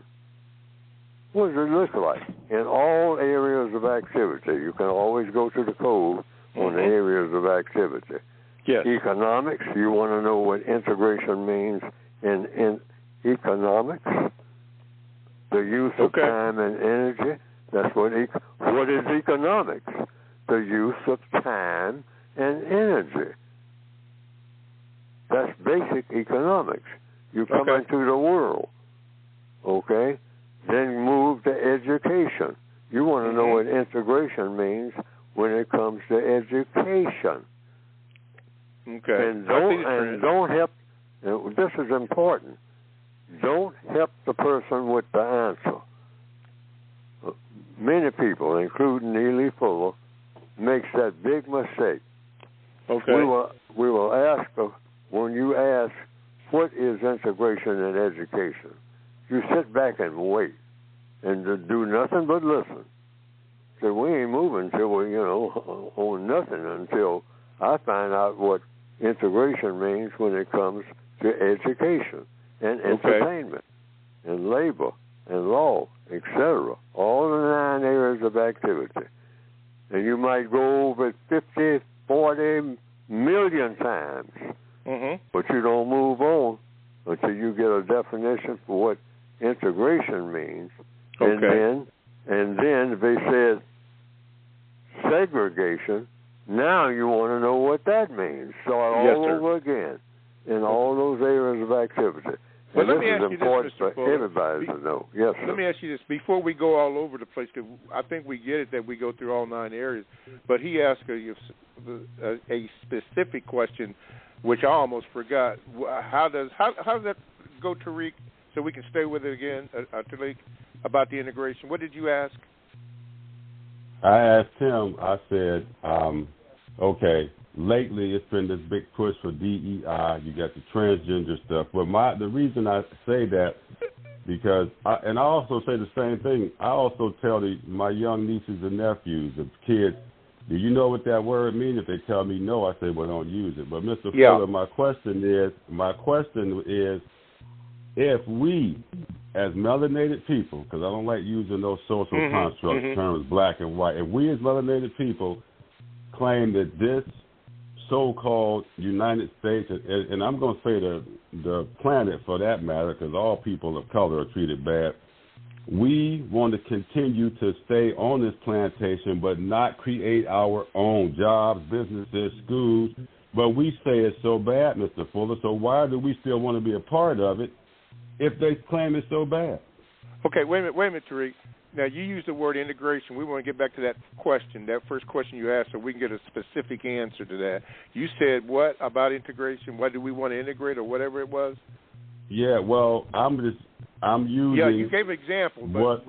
What does it look like? In all areas of activity, you can always go to the code on the areas of activity. Yes. Economics, you want to know what integration means in economics? The use of time and energy. That's what is economics? The use of time and energy. That's basic economics. You come into the world, okay? Then move to education. You want to know what integration means when it comes to education. Okay. And don't help. This is important. Don't help the person with the answer. Many people, including Neely Fuller, makes that big mistake. Okay. We will ask when you ask what is integration in education, you sit back and wait and do nothing but listen. So we ain't moving till we, on nothing until I find out what integration means when it comes to education and entertainment and labor and law, etc. All the 9 areas of activity. And you might go over it 50, 40 million times, but you don't move on until you get a definition for what integration means. Okay. And then they said segregation. Now you want to know what that means. Start all over again in all those areas of activity. Well, and let me ask you important this, Mr. for Fuller. everybody to know. Yes, sir. Let me ask you this. Before we go all over the place, because I think we get it that we go through all 9 areas, but he asked a specific question, which I almost forgot. How does that go, Tariq, so we can stay with it again, Tariq, about the integration? What did you ask? I asked him, I said, okay, lately it's been this big push for DEI. You got the transgender stuff. But the reason I say that, because, I also say the same thing, I also tell my young nieces and nephews, the kids, do you know what that word means? If they tell me no, I say, well, don't use it. But Mr. Fuller, my question is, if we, as melanated people, because I don't like using those social construct terms, black and white, if we as melanated people claim that this so-called United States, and I'm going to say the planet for that matter, because all people of color are treated bad, we want to continue to stay on this plantation but not create our own jobs, businesses, schools, but we say it's so bad, Mr. Fuller, so why do we still want to be a part of it if they claim it's so bad? Okay, wait a minute, Tariq. Now, you used the word integration. We want to get back to that question, that first question you asked, so we can get a specific answer to that. You said what about integration? What do we want to integrate or whatever it was? Yeah, well, I'm using... Yeah, you gave examples, but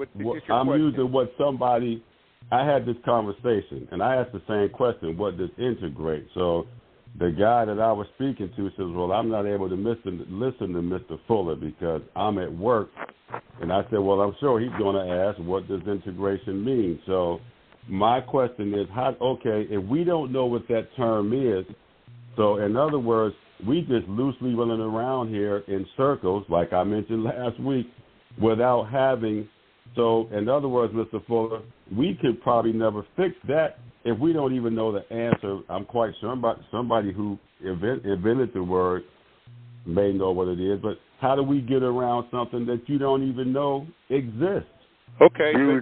I'm using what somebody... I had this conversation, and I asked the same question, what does integrate? So the guy that I was speaking to says, well, I'm not able to listen to Mr. Fuller because I'm at work. And I said, well, I'm sure he's going to ask, what does integration mean? So my question is, if we don't know what that term is, so in other words, we just loosely running around here in circles, like I mentioned last week, without having, so in other words, Mr. Fuller, we could probably never fix that if we don't even know the answer. I'm quite sure somebody who invented the word may know what it is, but how do we get around something that you don't even know exists? Okay, you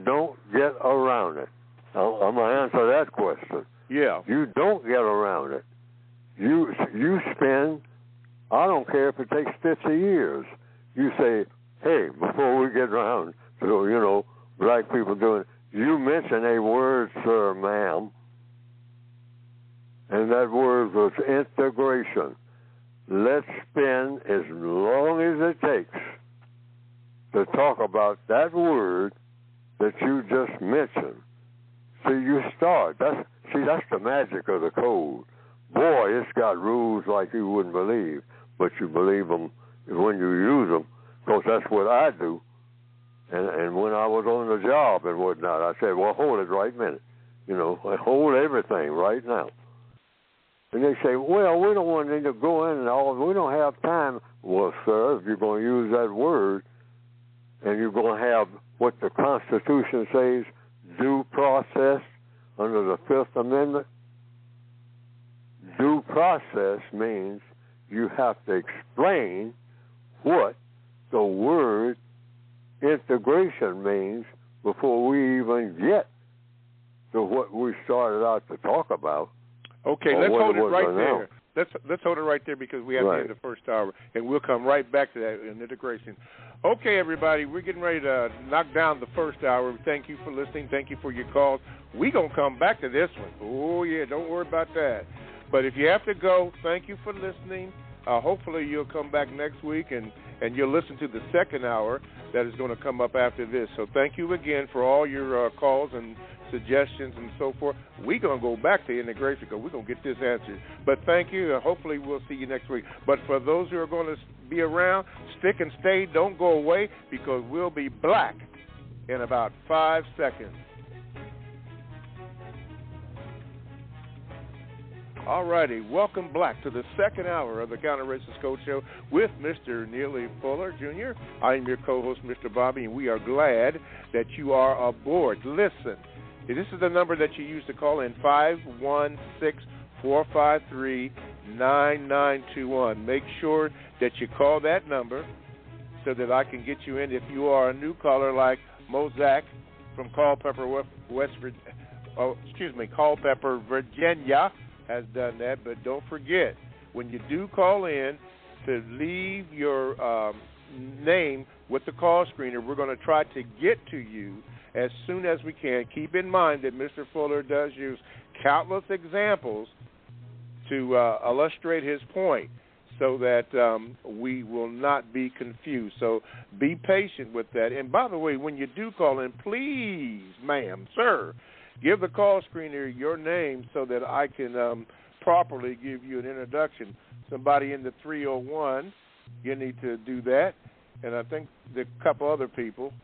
don't get around it. I'm going to answer that question. Yeah. You don't get around it. You spend, I don't care if it takes 50 years. You say, hey, before we get around to, black people doing it, you mention a word, sir, ma'am, and that word was integration. Let's spend as long as it takes to talk about that word that you just mentioned. So you start. That's the magic of the code. Boy, it's got rules like you wouldn't believe, but you believe them when you use them, because that's what I do. And when I was on the job and whatnot, I said, well, hold it right minute. Hold everything right now. And they say, well, we don't want to go in and all. We don't have time. Well, sir, if you're going to use that word and you're going to have what the Constitution says, due process under the Fifth Amendment, due process means you have to explain what the word integration means before we even get to what we started out to talk about. Okay, let's hold it right there. let's hold it right there because we have to end the first hour, and we'll come right back to that in integration. Okay, everybody, we're getting ready to knock down the first hour. Thank you for listening. Thank you for your calls. We're going to come back to this one. Oh, yeah, don't worry about that. But if you have to go, thank you for listening. Hopefully you'll come back next week, and you'll listen to the second hour that is going to come up after this. So thank you again for all your calls and suggestions and so forth. We're going to go back to integration because we're going to get this answered. But thank you. Hopefully we'll see you next week. But for those who are going to be around, stick and stay. Don't go away because we'll be back in about 5 seconds. All righty, welcome back to the second hour of the Counter-Racist Code Show with Mr. Neely Fuller, Jr. I am your co-host, Mr. Bobby, and we are glad that you are aboard. Listen, this is the number that you use to call in, 516-453-9921. Make sure that you call that number so that I can get you in. If you are a new caller like Mozak from Culpeper, Culpeper, Virginia, has done that, but don't forget, when you do call in, to leave your name with the call screener. We're going to try to get to you as soon as we can. Keep in mind that Mr. Fuller does use countless examples to illustrate his point so that we will not be confused. So be patient with that. And by the way, when you do call in, please, ma'am, sir, give the call screener your name so that I can properly give you an introduction. Somebody in the 301, you need to do that. And I think a couple other people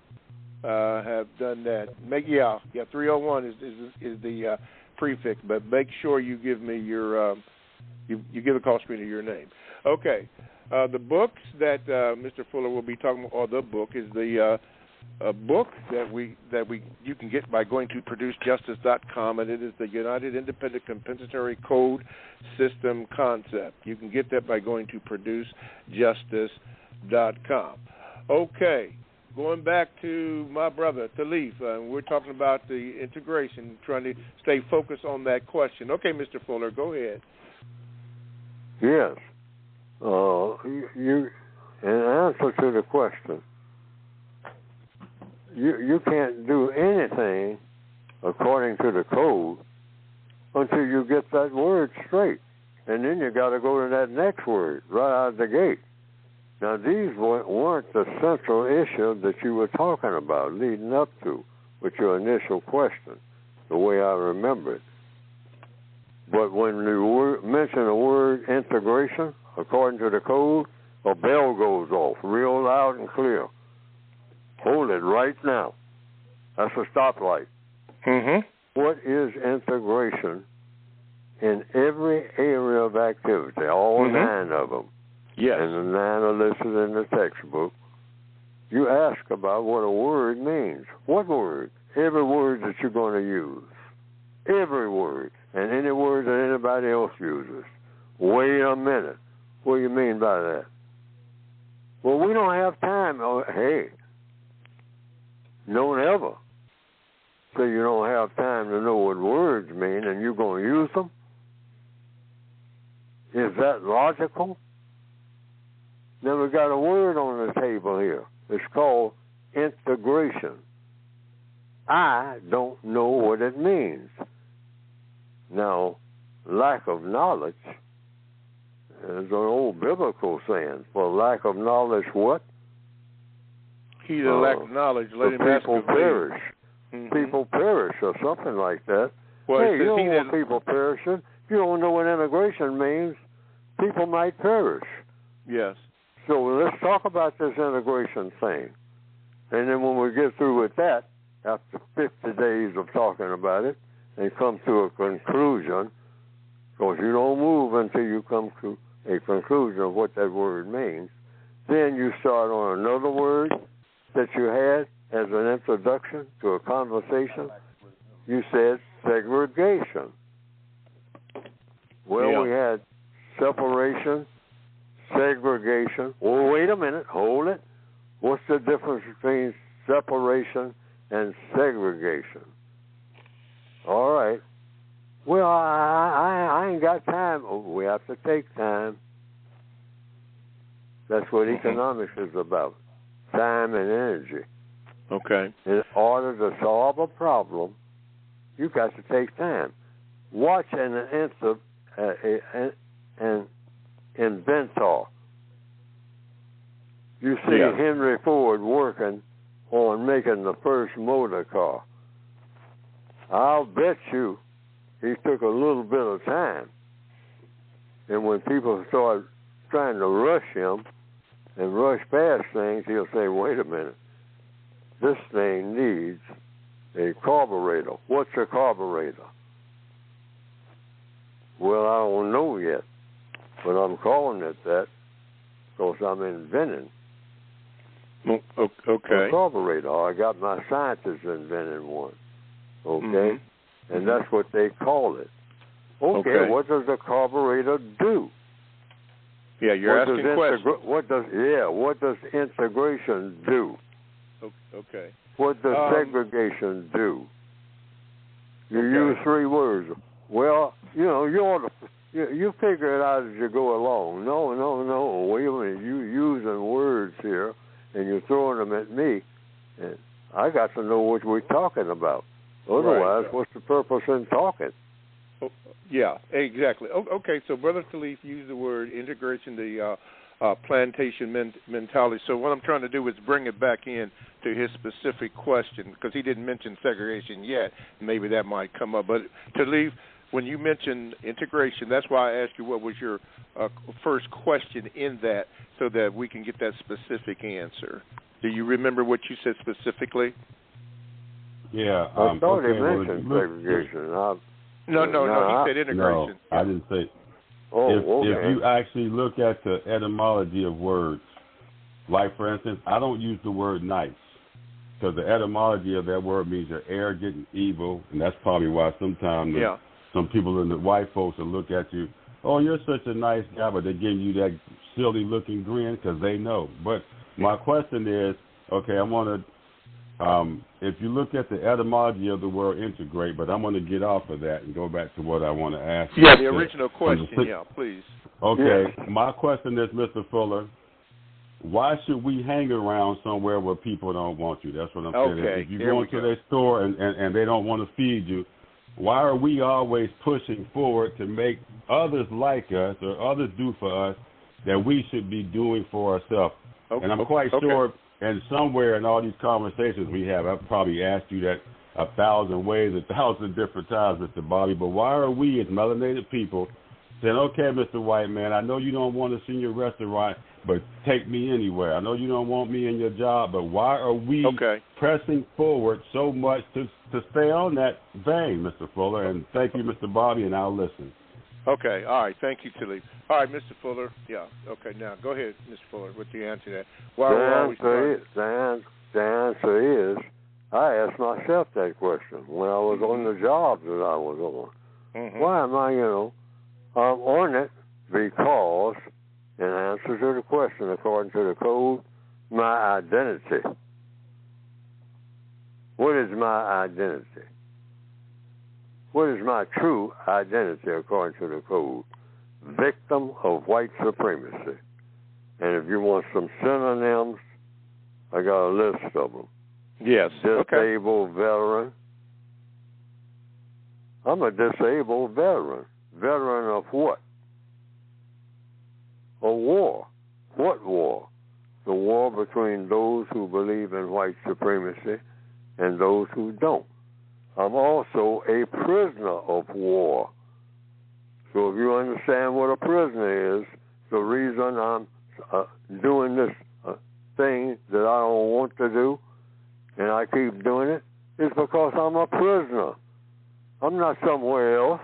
have done that. 301 is the prefix, but make sure you give me your you give the call screener your name. Okay. The books that Mr. Fuller will be talking about, or the book, is the a book that you can get by going to producejustice.com, and it is the United Independent Compensatory Code System Concept. You can get that by going to producejustice.com. Okay, going back to my brother, Talif, we're talking about the integration, trying to stay focused on that question. Okay, Mr. Fuller, go ahead. Yes. You in answer to the question, you can't do anything according to the code until you get that word straight. And then you got to go to that next word right out of the gate. Now, these weren't the central issue that you were talking about leading up to with your initial question, the way I remember it. But when you mention the word integration, according to the code, a bell goes off real loud and clear. Hold it right now. That's a stoplight. Mm-hmm. What is integration in every area of activity, all 9 of them? Yes. And the 9 are listed in the textbook. You ask about what a word means. What word? Every word that you're going to use. Every word. And any word that anybody else uses. Wait a minute. What do you mean by that? Well, we don't have time. Oh, hey. Don't ever say you don't have time to know what words mean and you're going to use them. Is that logical? Then we got a word on the table here. It's called integration. I don't know what it means. Now, lack of knowledge is an old biblical saying. For lack of knowledge, what? He that lacks knowledge, let him ask of me. Perish. Mm-hmm. People perish or something like that. Well, hey, you don't want people perishing. If you don't know what integration means, people might perish. Yes. So let's talk about this integration thing. And then when we get through with that, after 50 days of talking about it, and come to a conclusion, because you don't move until you come to a conclusion of what that word means, then you start on another word that you had as an introduction to a conversation. You said segregation. Well, we had separation, segregation. Well, wait a minute. Hold it. What's the difference between separation and segregation? All right. Well, I ain't got time time. We have to take time. That's what economics is about. Time and energy. Okay. In order to solve a problem, you got to take time. Watch an inventor. You see Henry Ford working on making the first motor car. I'll bet you he took a little bit of time. And when people start trying to rush him and rush past things, he'll say, wait a minute, this thing needs a carburetor. What's a carburetor? Well, I don't know yet, but I'm calling it that because I'm inventing a carburetor. I got my scientists inventing one. Okay? And that's what they call it. Okay, what does a carburetor do? Yeah, you're asking questions. What does integration do? Okay. What does segregation do? You use 3 words. Well, you figure it out as you go along. No. Wait a minute. You using words here, and you're throwing them at me, and I got to know what we're talking about. Otherwise, what's the purpose in talking? Yeah, exactly. Okay, so Brother Khalif used the word integration, the plantation mentality. So what I'm trying to do is bring it back in to his specific question, because he didn't mention segregation yet. Maybe that might come up. But Khalif, when you mentioned integration, that's why I asked you what was your first question in that, so that we can get that specific answer. Do you remember what you said specifically? Yeah. I thought he mentioned segregation. No, he said integration. No, I didn't say. If you actually look at the etymology of words, like, for instance, I don't use the word nice, because the etymology of that word means you're arrogant and evil, and that's probably why sometimes some people in the white folks will look at you, oh, you're such a nice guy, but they give you that silly-looking grin because they know. But my question is, okay, I want to, if you look at the etymology of the word integrate, but I'm going to get off of that and go back to what I want to ask. Yeah, the original question, please. Okay, my question is, Mr. Fuller, why should we hang around somewhere where people don't want you? That's what I'm saying. Okay, if you go into their store and they don't want to feed you, why are we always pushing forward to make others like us or others do for us that we should be doing for ourselves? And I'm quite sure, and somewhere in all these conversations we have, I've probably asked you that 1,000 ways, 1,000 different times, Mr. Bobby, but why are we as melanated people saying, okay, Mr. White Man, I know you don't want to see your restaurant, but take me anywhere. I know you don't want me in your job, but why are we pressing forward so much to stay on that vein, Mr. Fuller? And thank you, Mr. Bobby, and I'll listen. Okay, all right. Thank you, Tilly. All right, Mr. Fuller. Yeah, okay. Now, go ahead, Mr. Fuller, with the answer to that. The answer is, I asked myself that question when I was on the job that I was on. Why am I, I'm on it because, in answer to the question, according to the code, my identity. What is my identity? What is my true identity according to the code? Victim of white supremacy. And if you want some synonyms, I got a list of them. Yes. Disabled veteran. I'm a disabled veteran. Veteran of what? A war. What war? The war between those who believe in white supremacy and those who don't. I'm also a prisoner of war. So if you understand what a prisoner is, the reason I'm doing this thing that I don't want to do, and I keep doing it, is because I'm a prisoner. I'm not somewhere else.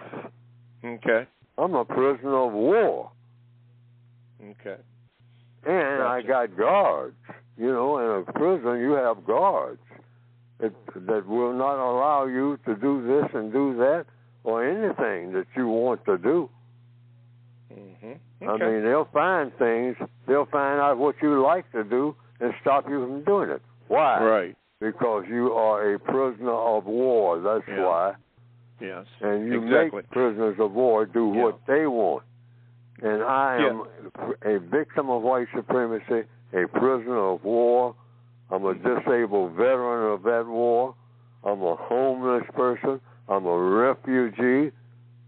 Okay. I'm a prisoner of war. Okay. And I got guards. In a prison you have guards that will not allow you to do this and do that or anything that you want to do. I mean, they'll find things. They'll find out what you like to do and stop you from doing it. Why? Right. Because you are a prisoner of war. That's why. Yes. And you exactly. make prisoners of war do what they want. And I am a victim of white supremacy, a prisoner of war. I'm a disabled veteran of that war. I'm a homeless person. I'm a refugee.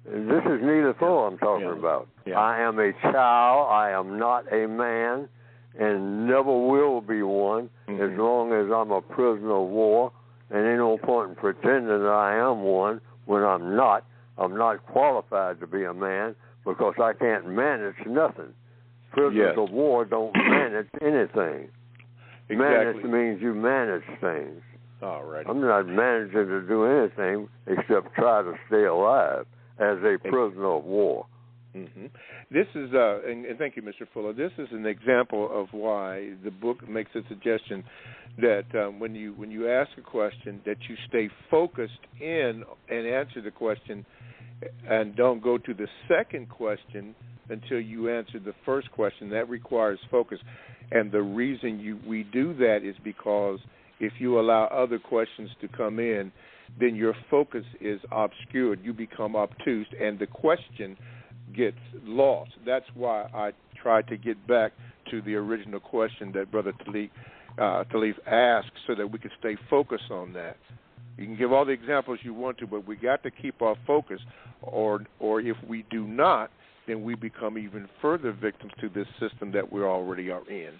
This is Neely I'm talking about. Yeah. I am a child. I am not a man and never will be one as long as I'm a prisoner of war. And ain't no point in pretending that I am one when I'm not. I'm not qualified to be a man because I can't manage nothing. Prisoners of war don't manage anything. Exactly. Manage means you manage things. All right. I'm not managing to do anything except try to stay alive as a prisoner of war. Mm-hmm. This is, and thank you, Mr. Fuller. This is an example of why the book makes a suggestion that when you ask a question, that you stay focused in and answer the question, and don't go to the second question until you answer the first question. That requires focus, and the reason we do that is because if you allow other questions to come in, then your focus is obscured. You become obtuse, and the question gets lost. That's why I tried to get back to the original question that Brother Talif asked so that we could stay focused on that. You can give all the examples you want to, but we got to keep our focus, or if we do not, then we become even further victims to this system that we already are in.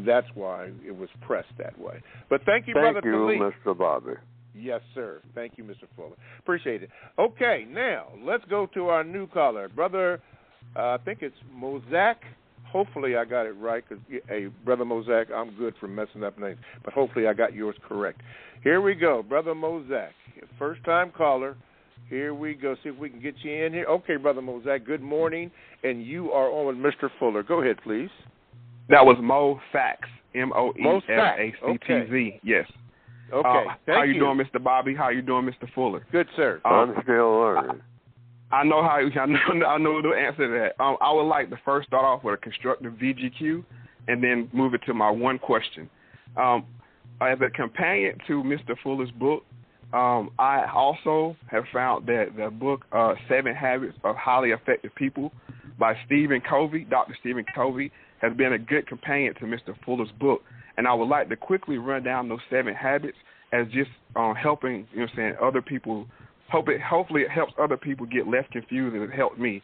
That's why it was pressed that way. But thank you, Brother Talif. Thank you, Mr. Bobby. Yes, sir. Thank you, Mr. Fuller. Appreciate it. Okay, now let's go to our new caller, Brother. I think it's Mozak. Hopefully I got it right, because, hey, Brother Mozak, I'm good for messing up names, but hopefully I got yours correct. Here we go, Brother Mozak, first-time caller. Here we go. See if we can get you in here. Okay, Brother Mozak, good morning, and you are on with Mr. Fuller. Go ahead, please. That was Mo Fax, Moefactz. Okay. Yes. Okay. How you doing, Mr. Bobby? How you doing, Mr. Fuller? Good, sir. I'm still learning. I know I know the answer to that. I would like to first start off with a constructive VGQ and then move it to my one question. As a companion to Mr. Fuller's book, I also have found that the book 7 Habits of Highly Effective People by Dr. Stephen Covey, has been a good companion to Mr. Fuller's book. And I would like to quickly run down those 7 habits as just helping, other people. Hopefully it helps other people get less confused, and it helped me.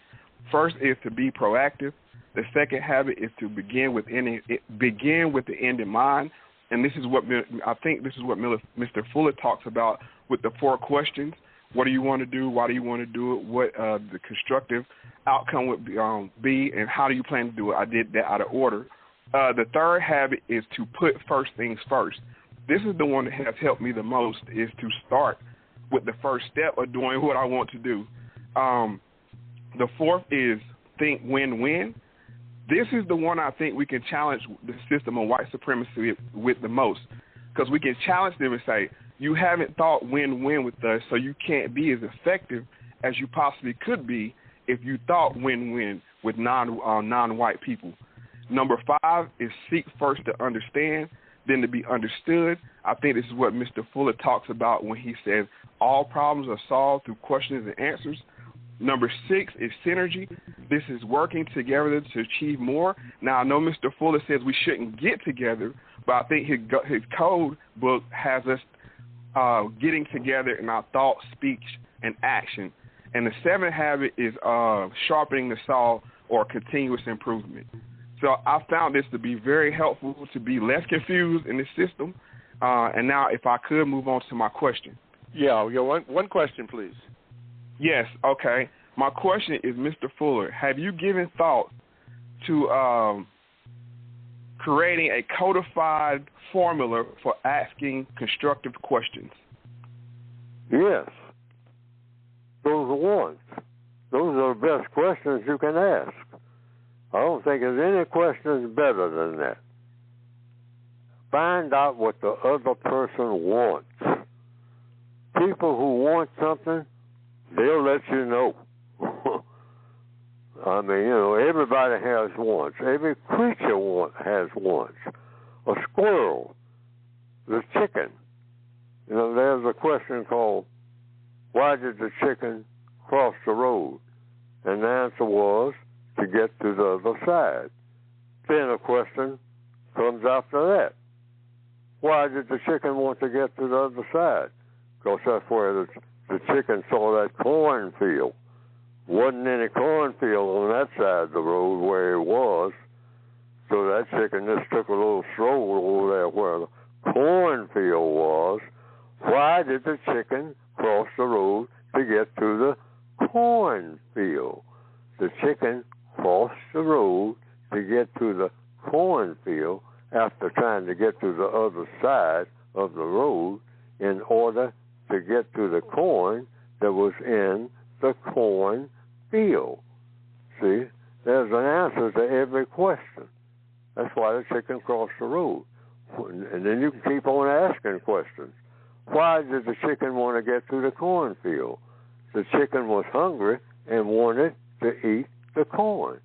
First is to be proactive. The second habit is to begin with the end in mind. And this is what Mr. Fuller talks about with the 4 questions. What do you want to do? Why do you want to do it? What the constructive outcome would be, and how do you plan to do it? I did that out of order. The third habit is to put first things first. This is the one that has helped me the most, is to start with the first step of doing what I want to do. The fourth is think win-win. This is the one I think we can challenge the system of white supremacy with the most, because we can challenge them and say, you haven't thought win-win with us, so you can't be as effective as you possibly could be if you thought win-win with non-white people. Number 5 is seek first to understand, then to be understood. I think this is what Mr. Fuller talks about when he says all problems are solved through questions and answers. Number 6 is synergy. This is working together to achieve more. Now, I know Mr. Fuller says we shouldn't get together, but I think his code book has us getting together in our thought, speech, and action. And the 7th habit is sharpening the saw, or continuous improvement. So I found this to be very helpful to be less confused in the system. And now, if I could move on to my question. Yeah, one question, please. Yes, okay. My question is, Mr. Fuller, have you given thought to creating a codified formula for asking constructive questions? Yes. Those are ones. Those are the best questions you can ask. I don't think there's any questions better than that. Find out what the other person wants. People who want something, they'll let you know. I mean, everybody has wants. Every creature has wants. A squirrel, the chicken. There's a question called, why did the chicken cross the road? And the answer was to get to the other side. Then a question comes after that. Why did the chicken want to get to the other side? Because that's where the chicken saw that cornfield. Wasn't any cornfield on that side of the road where it was. So that chicken just took a little stroll over there where the cornfield was. Why did the chicken cross the road to get to the cornfield? The chicken crossed the road to get to the cornfield after trying to get to the other side of the road in order to get to the corn that was in the cornfield. See, there's an answer to every question. That's why the chicken crossed the road. And then you can keep on asking questions. Why did the chicken want to get to the cornfield? The chicken was hungry and wanted to eat the corn.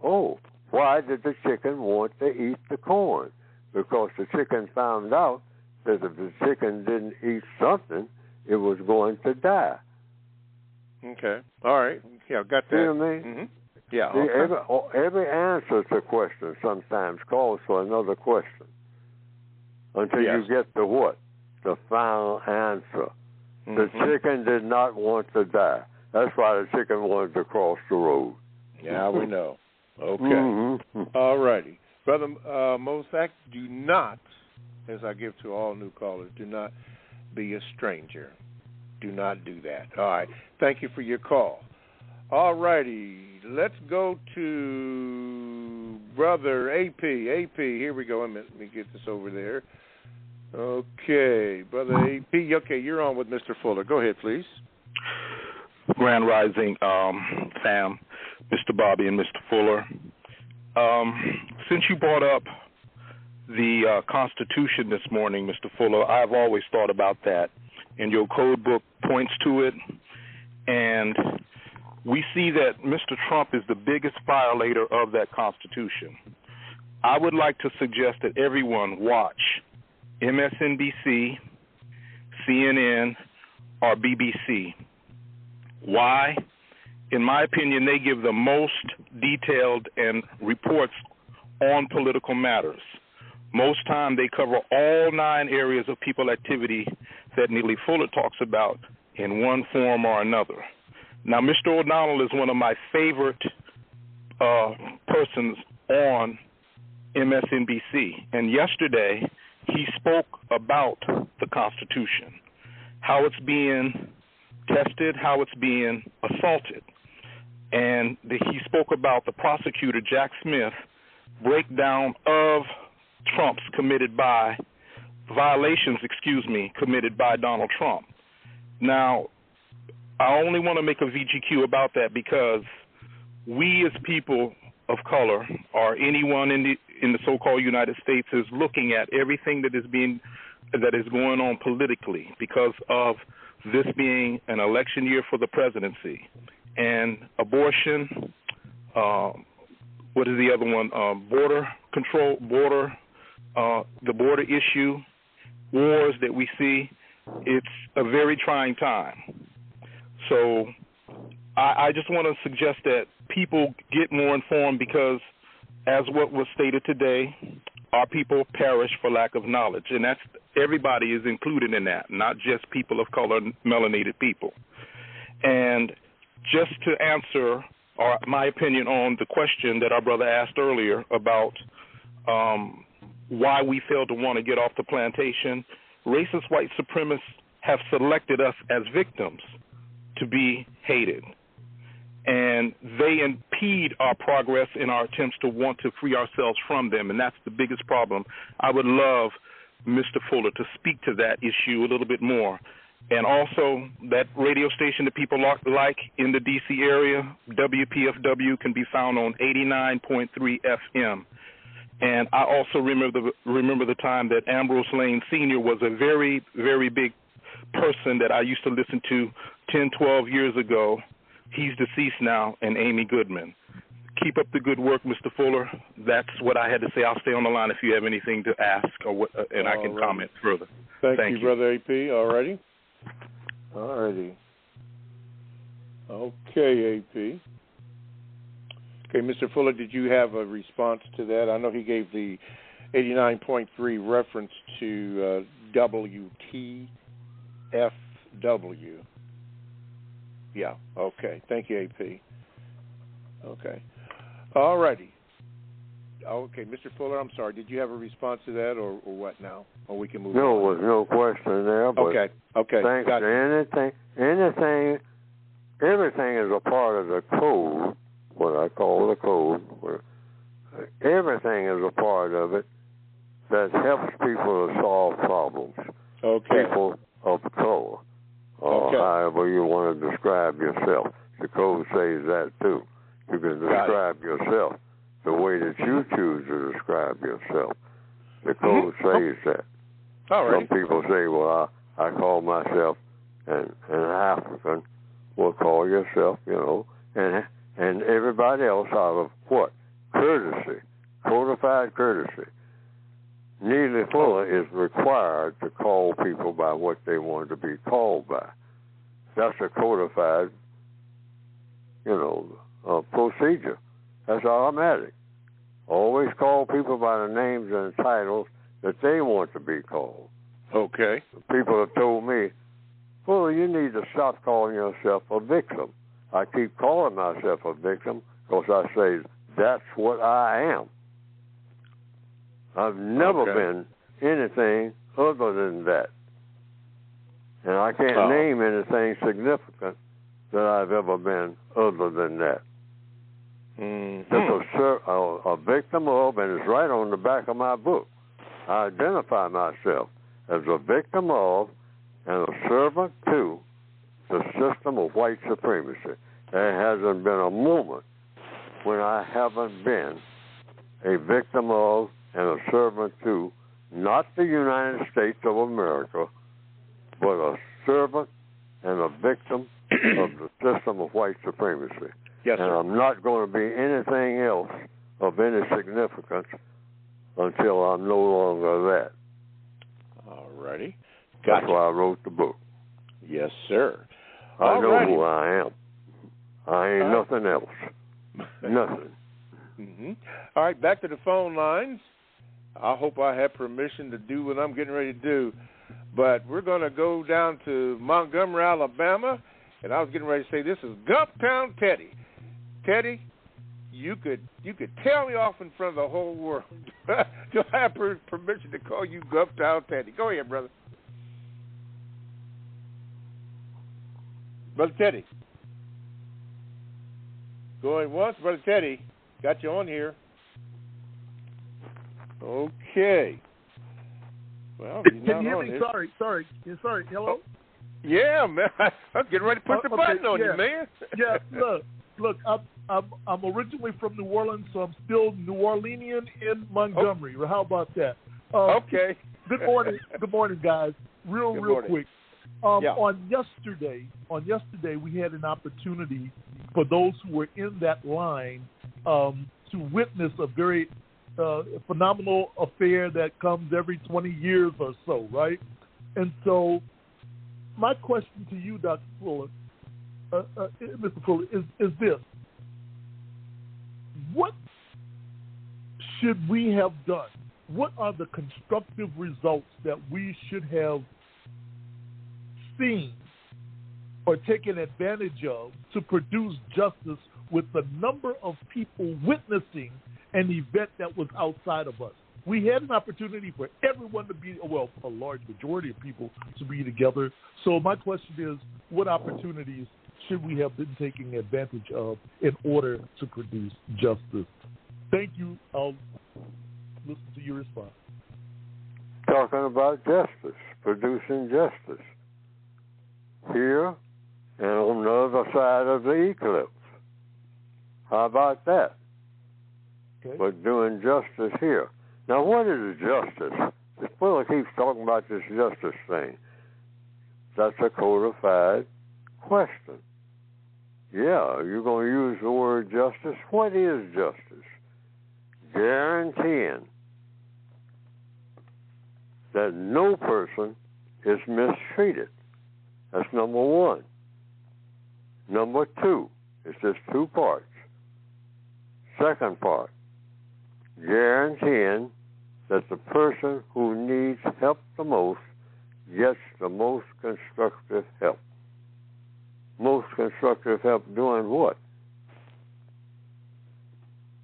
Oh, why did the chicken want to eat the corn? Because the chicken found out that if the chicken didn't eat something, it was going to die. Okay. All right. Yeah, got that. See what I mean? Mm-hmm. Yeah. See, Okay. every answer to a question sometimes calls for another question until you get to what? The final answer. Mm-hmm. The chicken did not want to die. That's why the chicken wanted to cross the road. Yeah, we know. Okay. Mm-hmm. All righty. Brother Mosak, do not, as I give to all new callers, do not be a stranger. Do not do that. All right. Thank you for your call. All righty. Let's go to Brother AP. AP, here we go. Let me get this over there. Okay. Brother AP. Okay, you're on with Mr. Fuller. Go ahead, please. Grand Rising, fam, Mr. Bobby and Mr. Fuller. Since you brought up the Constitution this morning, Mr. Fuller, I've always thought about that, and your code book points to it, and we see that Mr. Trump is the biggest violator of that Constitution. I would like to suggest that everyone watch MSNBC, CNN, or BBC. Why? In my opinion, they give the most detailed and reports on political matters. Most time they cover all 9 areas of people activity that Neely Fuller talks about in one form or another. Now, Mr. O'Donnell is one of my favorite persons on MSNBC, and yesterday he spoke about the Constitution, how it's being tested, how it's being assaulted. And he spoke about the prosecutor, Jack Smith, breakdown of Trump's committed by Donald Trump. Now, I only want to make a VGQ about that because we as people of color, or anyone in the so-called United States, is looking at everything that is going on politically because of this being an election year for the presidency. And abortion, what is the other one? Border control, the border issue, wars that we see. It's a very trying time. So I just want to suggest that people get more informed because, as what was stated today, our people perish for lack of knowledge. And that's everybody is included in that, not just people of color, melanated people. And just to answer my opinion on the question that our brother asked earlier about why we failed to want to get off the plantation, racist white supremacists have selected us as victims to be hated. And they impede our progress in our attempts to want to free ourselves from them, and that's the biggest problem. I would love Mr. Fuller to speak to that issue a little bit more. And also, that radio station that people like in the D.C. area, WPFW, can be found on 89.3 FM. And I also remember the time that Ambrose Lane Sr. was a very, very big person that I used to listen to 10, 12 years ago. He's deceased now, and Amy Goodman. Keep up the good work, Mr. Fuller. That's what I had to say. I'll stay on the line if you have anything to ask, and I can comment further. Thank you, Brother AP. All righty. Okay, AP. Okay, Mr. Fuller, did you have a response to that? I know he gave the 89.3 reference to WTFW. Yeah, okay. Thank you, AP. Okay. All righty. Okay, Mr. Fuller, I'm sorry. Did you have a response to that or what now? Or we can move on? No, there was no question there. But okay. Thanks to everything is a part of the code, what I call the code. Everything is a part of it that helps people to solve problems. Okay. People of color, or however you want to describe yourself. The code says that too. You can describe yourself the way that you choose to describe yourself. The code says that. Some people say, well, I call myself an African. Well, call yourself, and everybody else out of what? Courtesy, codified courtesy. Neely Fuller is required to call people by what they want to be called by. That's a codified, procedure. That's automatic. Always call people by the names and titles that they want to be called. Okay. People have told me, Fuller, you need to stop calling yourself a victim. I keep calling myself a victim because I say that's what I am. I've never been anything other than that. And I can't name anything significant that I've ever been other than that. Just a victim of, and it's right on the back of my book. I identify myself as a victim of and a servant to the system of white supremacy. There hasn't been a moment when I haven't been a victim of and a servant to not the United States of America, but a servant and a victim of the system of white supremacy. Yes, and sir. I'm not going to be anything else of any significance until I'm no longer that. All righty. That's why I wrote the book. Yes, sir. I know who I am. I ain't nothing else. Nothing. Mm-hmm. All right, back to the phone lines. I hope I have permission to do what I'm getting ready to do. But we're going to go down to Montgomery, Alabama. And I was getting ready to say, this is Gumptown Teddy. Teddy, you could tell me off in front of the whole world. Do I have permission to call you Gumptown Teddy? Go ahead, brother. Brother Teddy. Going once, Brother Teddy. Got you on here. Okay. Well, can you hear me? Sorry. Hello? Oh, yeah, man. I'm getting ready to push the button on you, man. Yeah, look, I'm originally from New Orleans, so I'm still New Orleanian in Montgomery. Oh. How about that? Okay. Good morning, guys. Real quick. On yesterday, we had an opportunity for those who were in that line to witness a very phenomenal affair that comes every 20 years or so, right? And so my question to you, Dr. Fuller, Mr. Fuller, is this. What should we have done? What are the constructive results that we should have seen or taken advantage of to produce justice with the number of people witnessing an event that was outside of us? We had an opportunity for everyone to be, a large majority of people to be together. So my question is, what opportunities should we have been taking advantage of in order to produce justice? Thank you. I'll listen to your response. Talking about justice, producing justice. Here and on the other side of the eclipse. How about that? Okay. But doing justice here. Now, what is justice? This fellow keeps talking about this justice thing. That's a codified question. Yeah, you're going to use the word justice. What is justice? Guaranteeing that no person is mistreated. That's number one. Number 2, it's just 2 parts. Second part, guaranteeing that the person who needs help the most gets the most constructive help. Most constructive help doing what?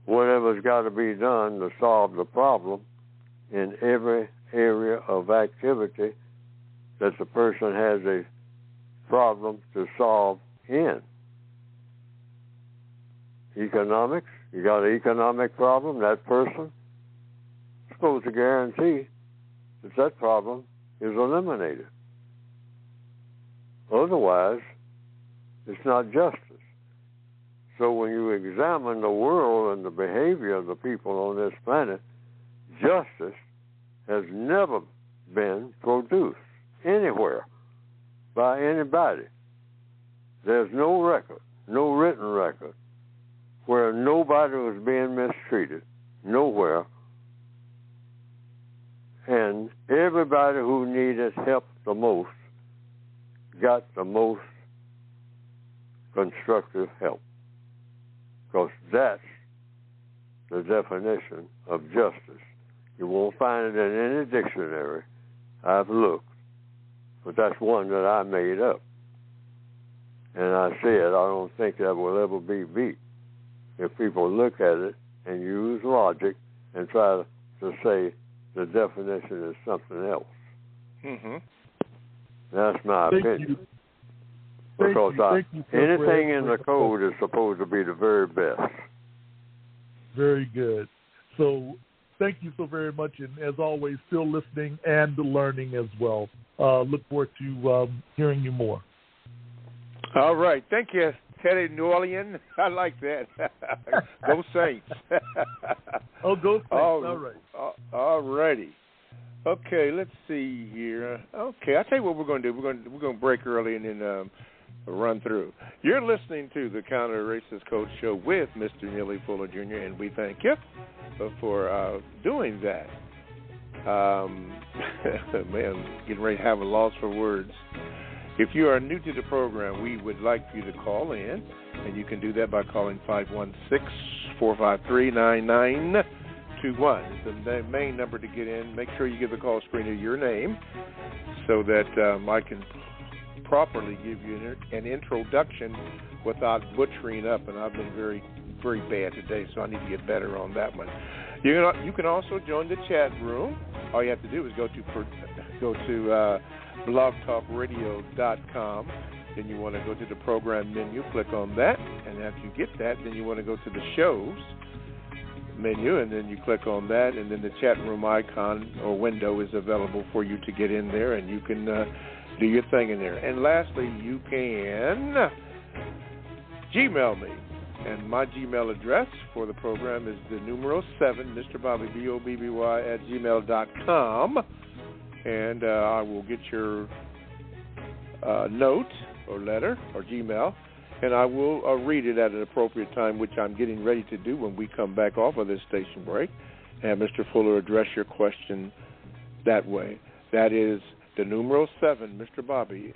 Whatever's got to be done to solve the problem in every area of activity that the person has a problem to solve in. Economics, you got an economic problem, that person is supposed to guarantee that that problem is eliminated. Otherwise, it's not justice. So when you examine the world and the behavior of the people on this planet, justice has never been produced anywhere by anybody. There's no record, no written record, where nobody was being mistreated, nowhere. And everybody who needed help the most got the most constructive help. Because that's the definition of justice. You won't find it in any dictionary. I've looked. But that's one that I made up. And I said, I don't think that will ever be beat if people look at it and use logic and try to say the definition is something else. Mm-hmm. That's my opinion. Because anything in the code is supposed to be the very best. Very good. So thank you so very much. And as always, still listening and learning as well. Look forward to hearing you more. All right. Thank you, Teddy Norlian. I like that. Go Saints. Oh, go Saints. All right. All righty. Okay, let's see here. Okay, I'll tell you what we're going to do. We're going to break early and then run through. You're listening to the Counter Racist Code Show with Mr. Neely Fuller Jr., and we thank you for doing that. Man, getting ready to have a loss for words. If you are new to the program, we would like you to call in, and you can do that by calling 516-453-9921. It's the main number to get in. Make sure you give the call screener your name so that I can properly give you an introduction without butchering up, and I've been very, very bad today, so I need to get better on that one. You can also join the chat room. All you have to do is go to blogtalkradio.com. Then you want to go to the program menu, click on that, and after you get that, then you want to go to the shows menu, and then you click on that, and then the chat room icon or window is available for you to get in there, and you can do your thing in there. And lastly, you can Gmail me. And my Gmail address for the program is the numeral 7, Mr. Bobby, BOBBY, @gmail.com. And I will get your note or letter or Gmail, and I will read it at an appropriate time, which I'm getting ready to do when we come back off of this station break, and Mr. Fuller address your question that way. That is the numeral 7, Mr. Bobby,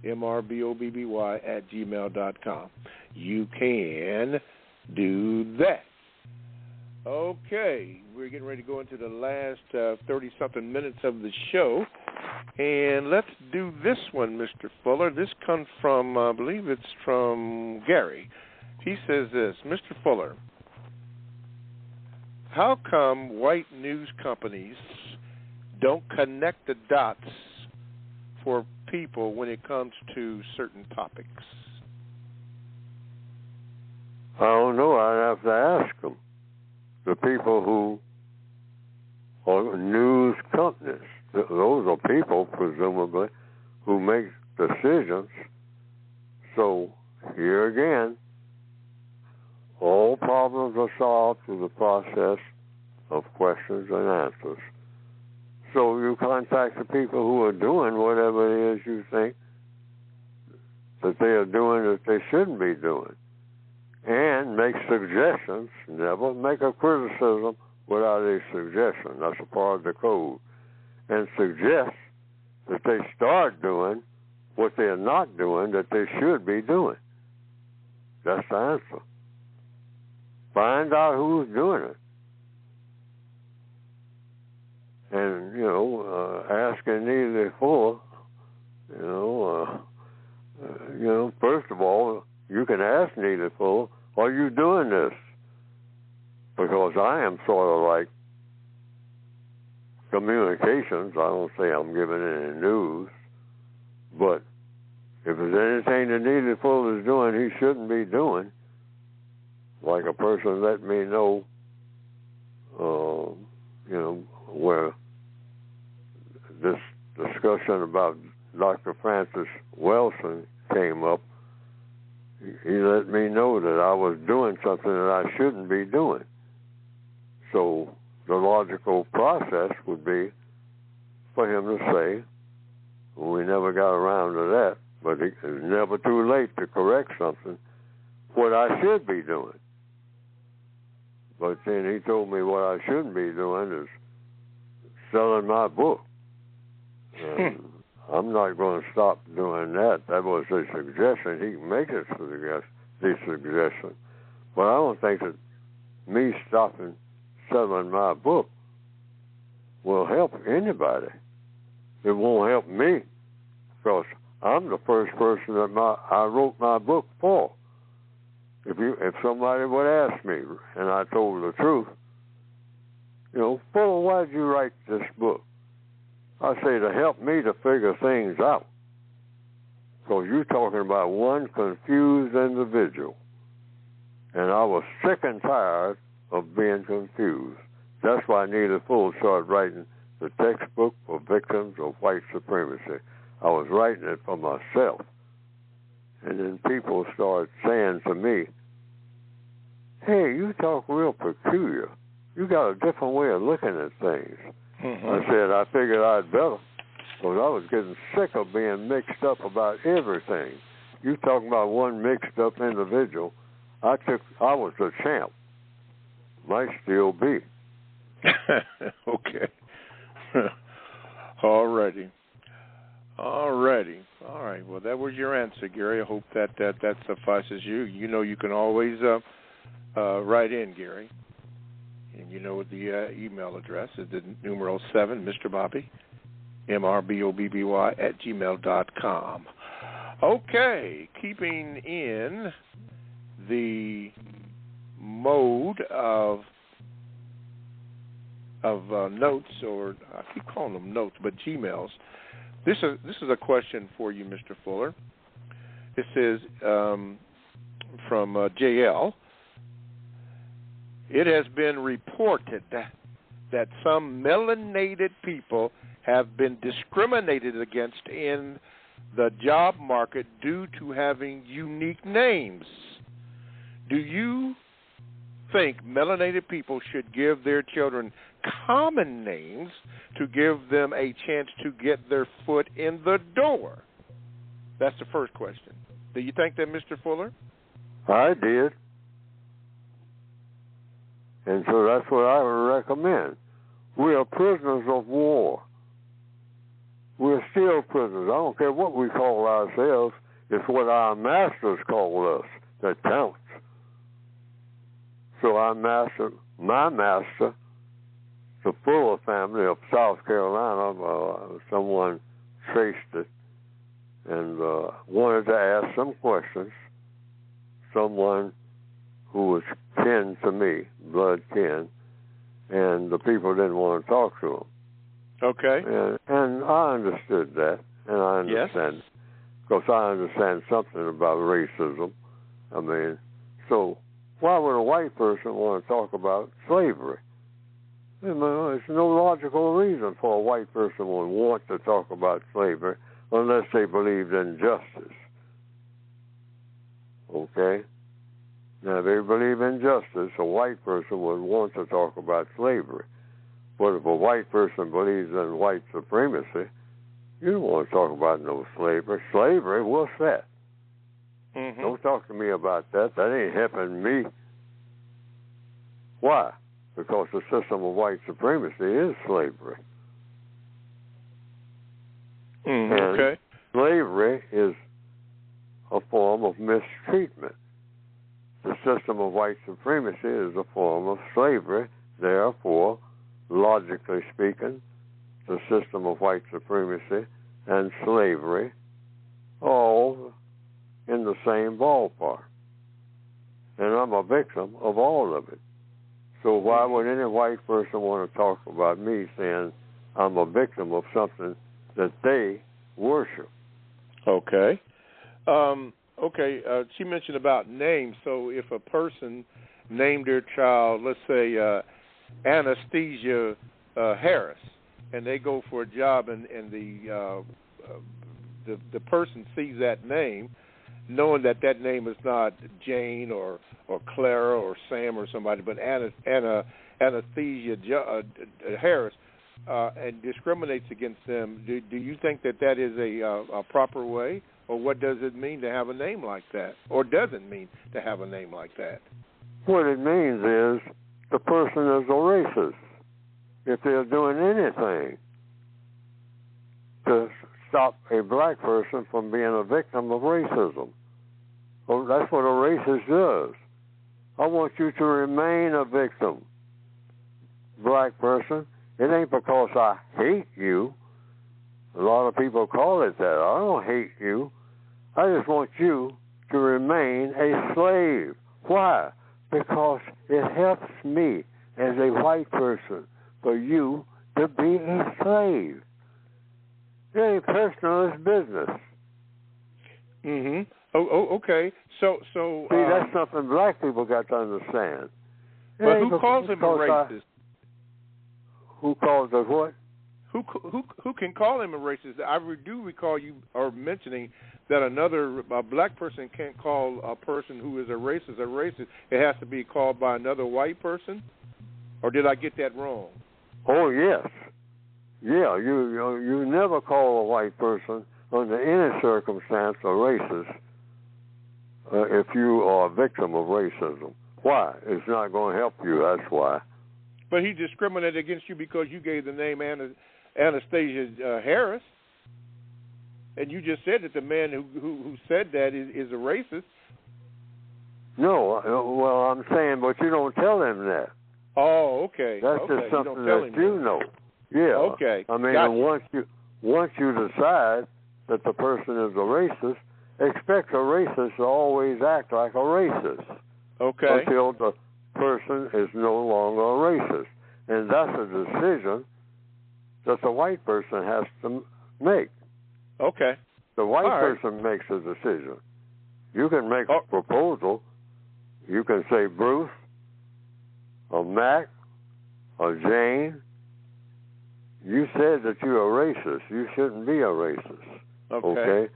MRBOBBY, @gmail.com. You can do that. Okay, we're getting ready to go into the last 30-something minutes of the show, and let's do this one, Mr. Fuller. This comes from, I believe it's from Gary. He says this, Mr. Fuller, how come white news companies don't connect the dots for people when it comes to certain topics? I don't know. I'd have to ask them. The people who are news companies, those are people, presumably, who make decisions. So, here again, all problems are solved through the process of questions and answers. So you contact the people who are doing whatever it is you think that they are doing that they shouldn't be doing. And make suggestions. Never make a criticism without a suggestion. That's a part of the code. And suggest that they start doing what they're not doing that they should be doing. That's the answer. Find out who's doing it. And, asking Neely Fuller, first of all, you can ask Neely Fuller, are you doing this? Because I am sort of like communications. I don't say I'm giving any news, but if there's anything that Neely Fuller is doing he shouldn't be doing, like a person let me know, where this discussion about Dr. Francis Wilson came up, he let me know that I was doing something that I shouldn't be doing. So the logical process would be for him to say, we never got around to that, but it's never too late to correct something, what I should be doing. But then he told me what I shouldn't be doing is selling my book. And I'm not going to stop doing that. That was a suggestion. He can make it the suggestion. But I don't think that me stopping selling my book will help anybody. It won't help me because I'm the first person that I wrote my book for. If somebody would ask me and I told the truth, Fuller, why did you write this book? I say to help me to figure things out. Because you're talking about one confused individual. And I was sick and tired of being confused. That's why Neely Fuller started writing the textbook for victims of white supremacy. I was writing it for myself. And then people started saying to me, hey, you talk real peculiar. You got a different way of looking at things. Mm-hmm. I said, I figured I'd better, because I was getting sick of being mixed up about everything. You talking about one mixed up individual. I was the champ. Might still be. Okay. All right. All right. Well, that was your answer, Gary. I hope that suffices you. You can always write in, Gary. And the email address is the numeral 7, Mr. Bobby, MRBOBBY @gmail.com. Okay, keeping in the mode of notes, or I keep calling them notes, but Gmails. This is a question for you, Mr. Fuller. It says from JL. It has been reported that some melanated people have been discriminated against in the job market due to having unique names. Do you think melanated people should give their children common names to give them a chance to get their foot in the door? That's the first question. Do you think that, Mr. Fuller? I did. And so that's what I would recommend. We are prisoners of war. We're still prisoners. I don't care what we call ourselves. It's what our masters call us that counts. So my master, the Fuller family of South Carolina, someone traced it and wanted to ask some questions. Someone who was kin to me, blood kin, and the people didn't want to talk to him. Okay. And I understood that, and I understand, because I understand something about racism. I mean, so why would a white person want to talk about slavery? There's no logical reason for a white person would want to talk about slavery unless they believed in justice. Okay? Now, if they believe in justice, a white person would want to talk about slavery. But if a white person believes in white supremacy, you don't want to talk about no slavery. Slavery, what's that? Mm-hmm. Don't talk to me about that. That ain't helping me. Why? Because the system of white supremacy is slavery. Mm, and okay. slavery is a form of mistreatment. system of white supremacy is a form of slavery. Therefore, logically speaking, the system of white supremacy and slavery all in the same ballpark. And I'm a victim of all of it. So why would any white person want to talk about me saying I'm a victim of something that they worship? Okay. She mentioned about names. So if a person named their child, let's say Anastasia Harris, and they go for a job, and the person sees that name, knowing that name is not Jane or Clara or Sam or somebody, but Anastasia Harris, and discriminates against them, do you think that is a proper way? Or what does it mean to have a name like that? Or doesn't mean to have a name like that? What it means is the person is a racist. If they're doing anything to stop a black person from being a victim of racism. Well, that's what a racist does. I want you to remain a victim, black person. It ain't because I hate you. A lot of people call it that. I don't hate you. I just want you to remain a slave. Why? Because it helps me as a white person for you to be a slave. It ain't personal, it's business. Mm-hmm. Oh, okay. So see, that's something black people got to understand. But who calls him a racist? Who calls us what? Who can call him a racist? I do recall you are mentioning that another black person can't call a person who is a racist a racist. It has to be called by another white person? Or did I get that wrong? Oh, yes. Yeah, you never call a white person under any circumstance a racist if you are a victim of racism. Why? It's not going to help you, that's why. But he discriminated against you because you gave the name Anastasia Harris, and you just said that the man who said that is a racist. No, well, I'm saying, but you don't tell him that. Oh, okay. That's just something that you know. Yeah. Okay. I mean, once you decide that the person is a racist, expect a racist to always act like a racist. Okay. Until the person is no longer a racist. And that's a decision that the white person has to make. Okay. The white person makes a decision. You can make a proposal. You can say Bruce, or Mac, or Jane. You said that you're a racist. You shouldn't be a racist. Okay?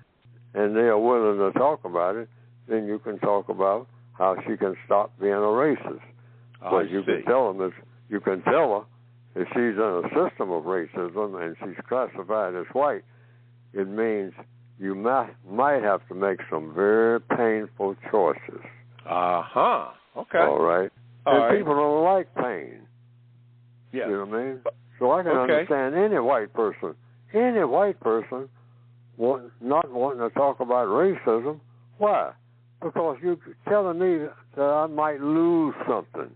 And they are willing to talk about it. Then you can talk about how she can stop being a racist. But you can tell her if she's in a system of racism and she's classified as white, it means you might have to make some very painful choices. Okay. All right. And people don't like pain. Yeah. You know what I mean? So I can understand any white person not wanting to talk about racism. Why? Because you're telling me that I might lose something.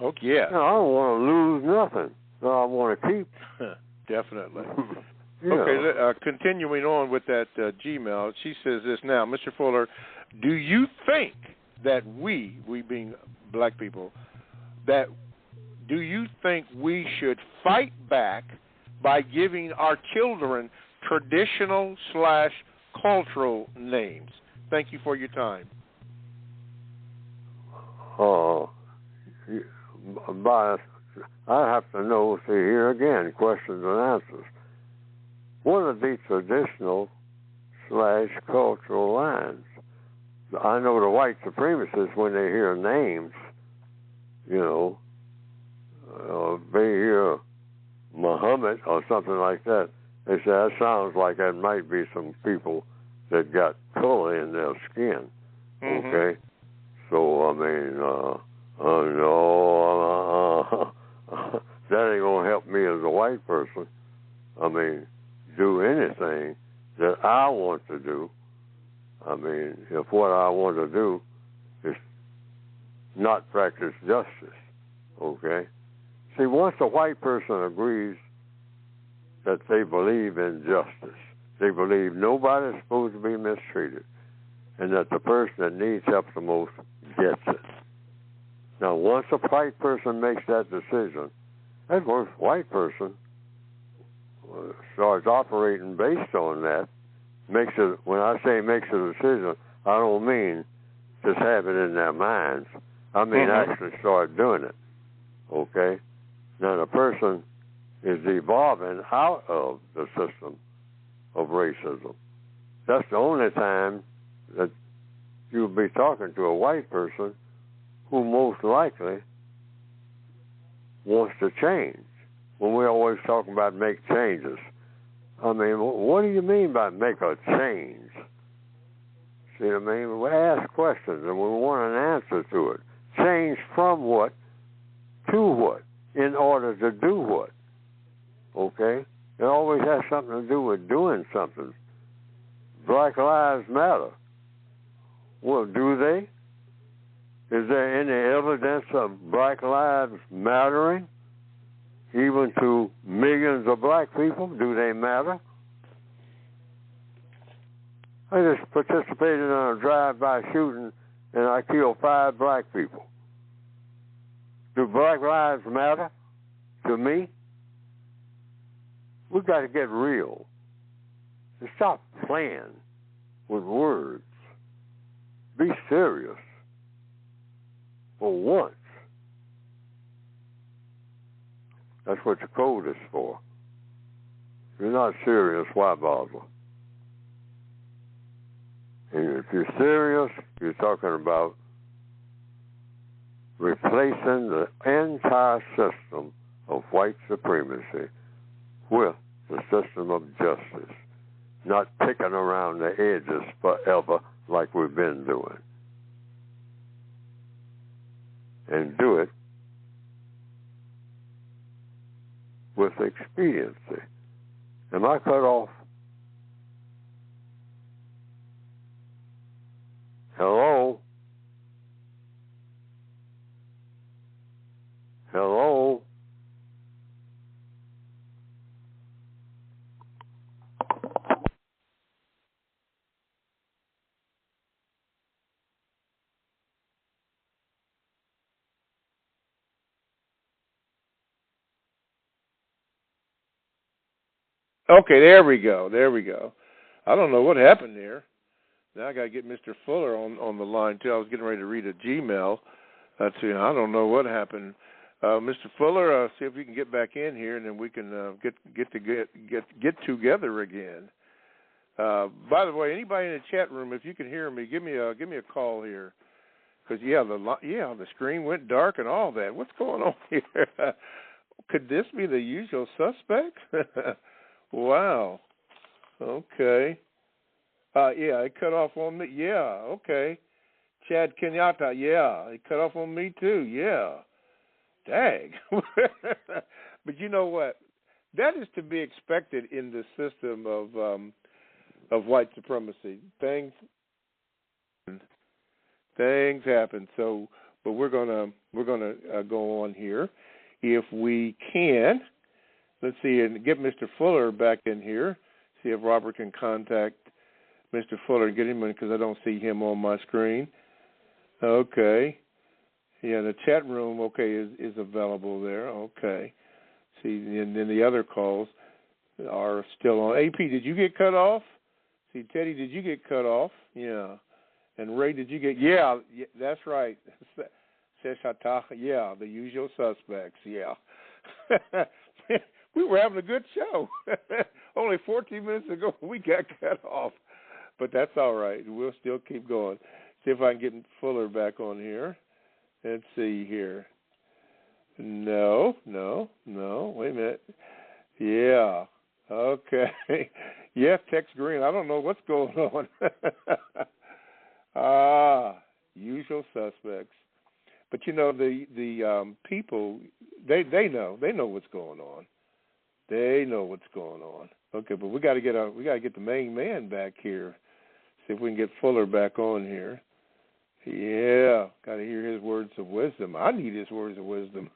Okay, yeah. No, I don't want to lose nothing that I want to keep. Definitely. Yeah. Okay, continuing on with that Gmail, she says this now, Mr. Fuller, do you think that we being black people, do you think we should fight back by giving our children traditional/cultural names? Thank you for your time. I have to know, see, here again, questions and answers. What are the traditional/cultural lines? I know the white supremacists, when they hear names, they hear Muhammad or something like that, they say, that sounds like that might be some people that got color in their skin. Mm-hmm. Okay? So, I mean, that ain't going to help me as a white person. I mean, do anything that I want to do. I mean, if what I want to do is not practice justice. Okay? See, once a white person agrees that they believe in justice, they believe nobody's supposed to be mistreated, and that the person that needs help the most gets it. Now, once a white person makes that decision, that white person starts operating based on that. Makes it. When I say makes a decision, I don't mean just have it in their minds. I mean actually start doing it. Okay? Now, the person is evolving out of the system of racism. That's the only time that you'll be talking to a white person who most likely wants to change. When we always talk about make changes, I mean, what do you mean by make a change? See what I mean? We ask questions and we want an answer to it. Change from what to what in order to do what? Okay? It always has something to do with doing something. Black Lives Matter. Well, do they? Is there any evidence of black lives mattering? Even to millions of black people? Do they matter? I just participated in a drive-by shooting and I killed 5 black people. Do black lives matter to me? We've got to get real and stop playing with words. Be serious for once. That's what the code is for. If you're not serious, why bother? And if you're serious, you're talking about replacing the entire system of white supremacy with the system of justice, not picking around the edges forever like we've been doing. And do it with expediency. Am I cut off? Hello? Hello? Okay, there we go. There we go. I don't know what happened there. Now I got to get Mr. Fuller on the line, too. I was getting ready to read a Gmail. I don't know what happened. Mr. Fuller, see if you can get back in here, and then we can get together again. By the way, anybody in the chat room, if you can hear me, give me a call here, because the screen went dark and all that. What's going on here? Could this be the usual suspect? Wow. Okay. It cut off on me. Yeah. Okay. Chad Kenyatta. Yeah, it cut off on me too. Yeah. Dang. But you know what? That is to be expected in the system of white supremacy. Things happen. So, but we're gonna go on here if we can. Let's see and get Mr. Fuller back in here. See if Robert can contact Mr. Fuller and get him in because I don't see him on my screen. Okay. Yeah, the chat room, is available there. Okay. See, and then the other calls are still on. AP, did you get cut off? See, Teddy, did you get cut off? Yeah. And Ray, did you get? Yeah, that's right. Yeah, the usual suspects. Yeah. We were having a good show. Only 14 minutes ago, we got cut off. But that's all right. We'll still keep going. See if I can get Fuller back on here. Let's see here. No. Wait a minute. Yeah. Okay. Yeah, Tex Green. I don't know what's going on. Usual suspects. But you know the people they know what's going on. They know what's going on. Okay, but we got to get the main man back here. See if we can get Fuller back on here. Yeah, got to hear his words of wisdom. I need his words of wisdom.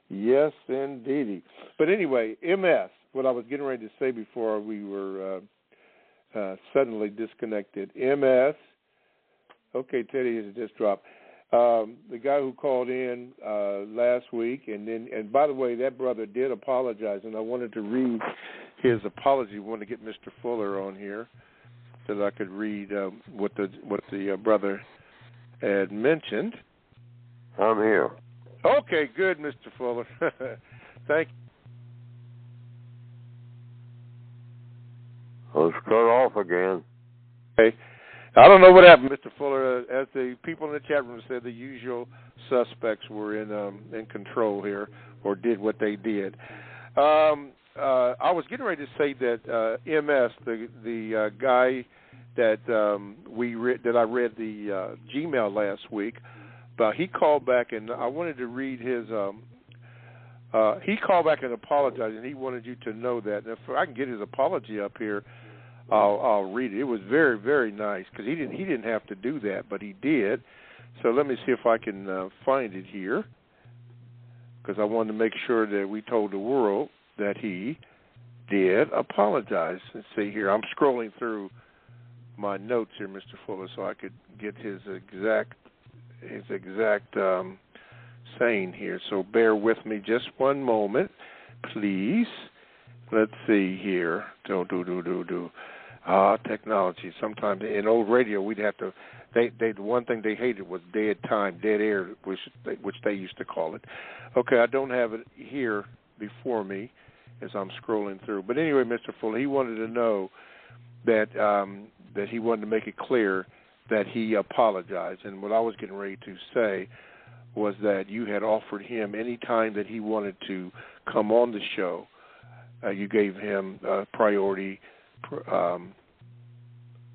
Yes, indeedy. But anyway, MS, what I was getting ready to say before we were suddenly disconnected. MS, okay, Teddy has just dropped. The guy who called in last week, and by the way, that brother did apologize, and I wanted to read his apology. I wanted to get Mr. Fuller on here so that I could read what the brother had mentioned. I'm here. Okay, good, Mr. Fuller. Thank you. I was cut off again. Okay. I don't know what happened, Mr. Fuller. As the people in the chat room said, the usual suspects were in control here, or did what they did. I was getting ready to say that MS, the guy that I read the Gmail last week, but he called back, and I wanted to read his. He called back and apologized, and he wanted you to know that. And if I can get his apology up here, I'll read it. It was very, very nice because he didn't have to do that, but he did. So let me see if I can find it here, because I wanted to make sure that we told the world that he did apologize. Let's see here. I'm scrolling through my notes here, Mr. Fuller, so I could get his exact saying here. So bear with me just one moment, please. Let's see here. Technology. Sometimes in old radio, we'd have to. The one thing they hated was dead time, dead air, which they used to call it. Okay, I don't have it here before me as I'm scrolling through. But anyway, Mr. Fuller, he wanted to know that he wanted to make it clear that he apologized. And what I was getting ready to say was that you had offered him any time that he wanted to come on the show. You gave him priority.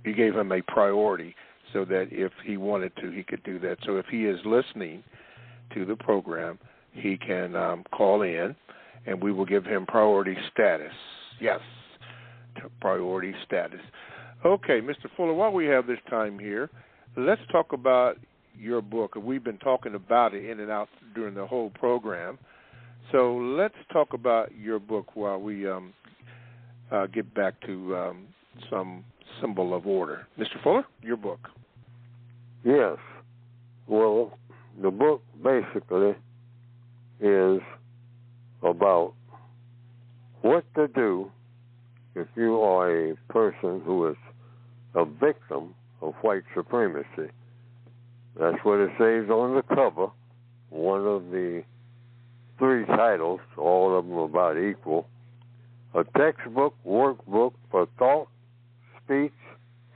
You gave him a priority so that if he wanted to, he could do that. So if he is listening to the program, he can call in, and we will give him priority status. Yes, priority status. Okay, Mr. Fuller, while we have this time here, let's talk about your book. We've been talking about it in and out during the whole program. So let's talk about your book while we get back to some symbol of order. Mr. Fuller, your book. Yes. Well, the book basically is about what to do if you are a person who is a victim of white supremacy. That's what it says on the cover. One of the 3 titles, all of them about equal. A textbook, workbook for thought, speech,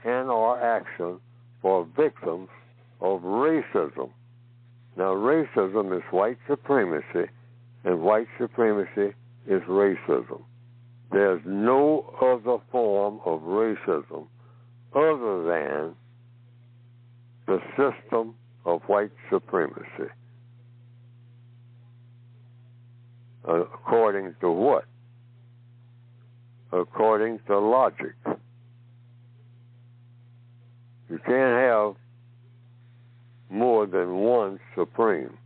and or action for victims of racism. Now, racism is white supremacy, and white supremacy is racism. There's no other form of racism other than the system of white supremacy. According to what? According to logic. You can't have more than one supreme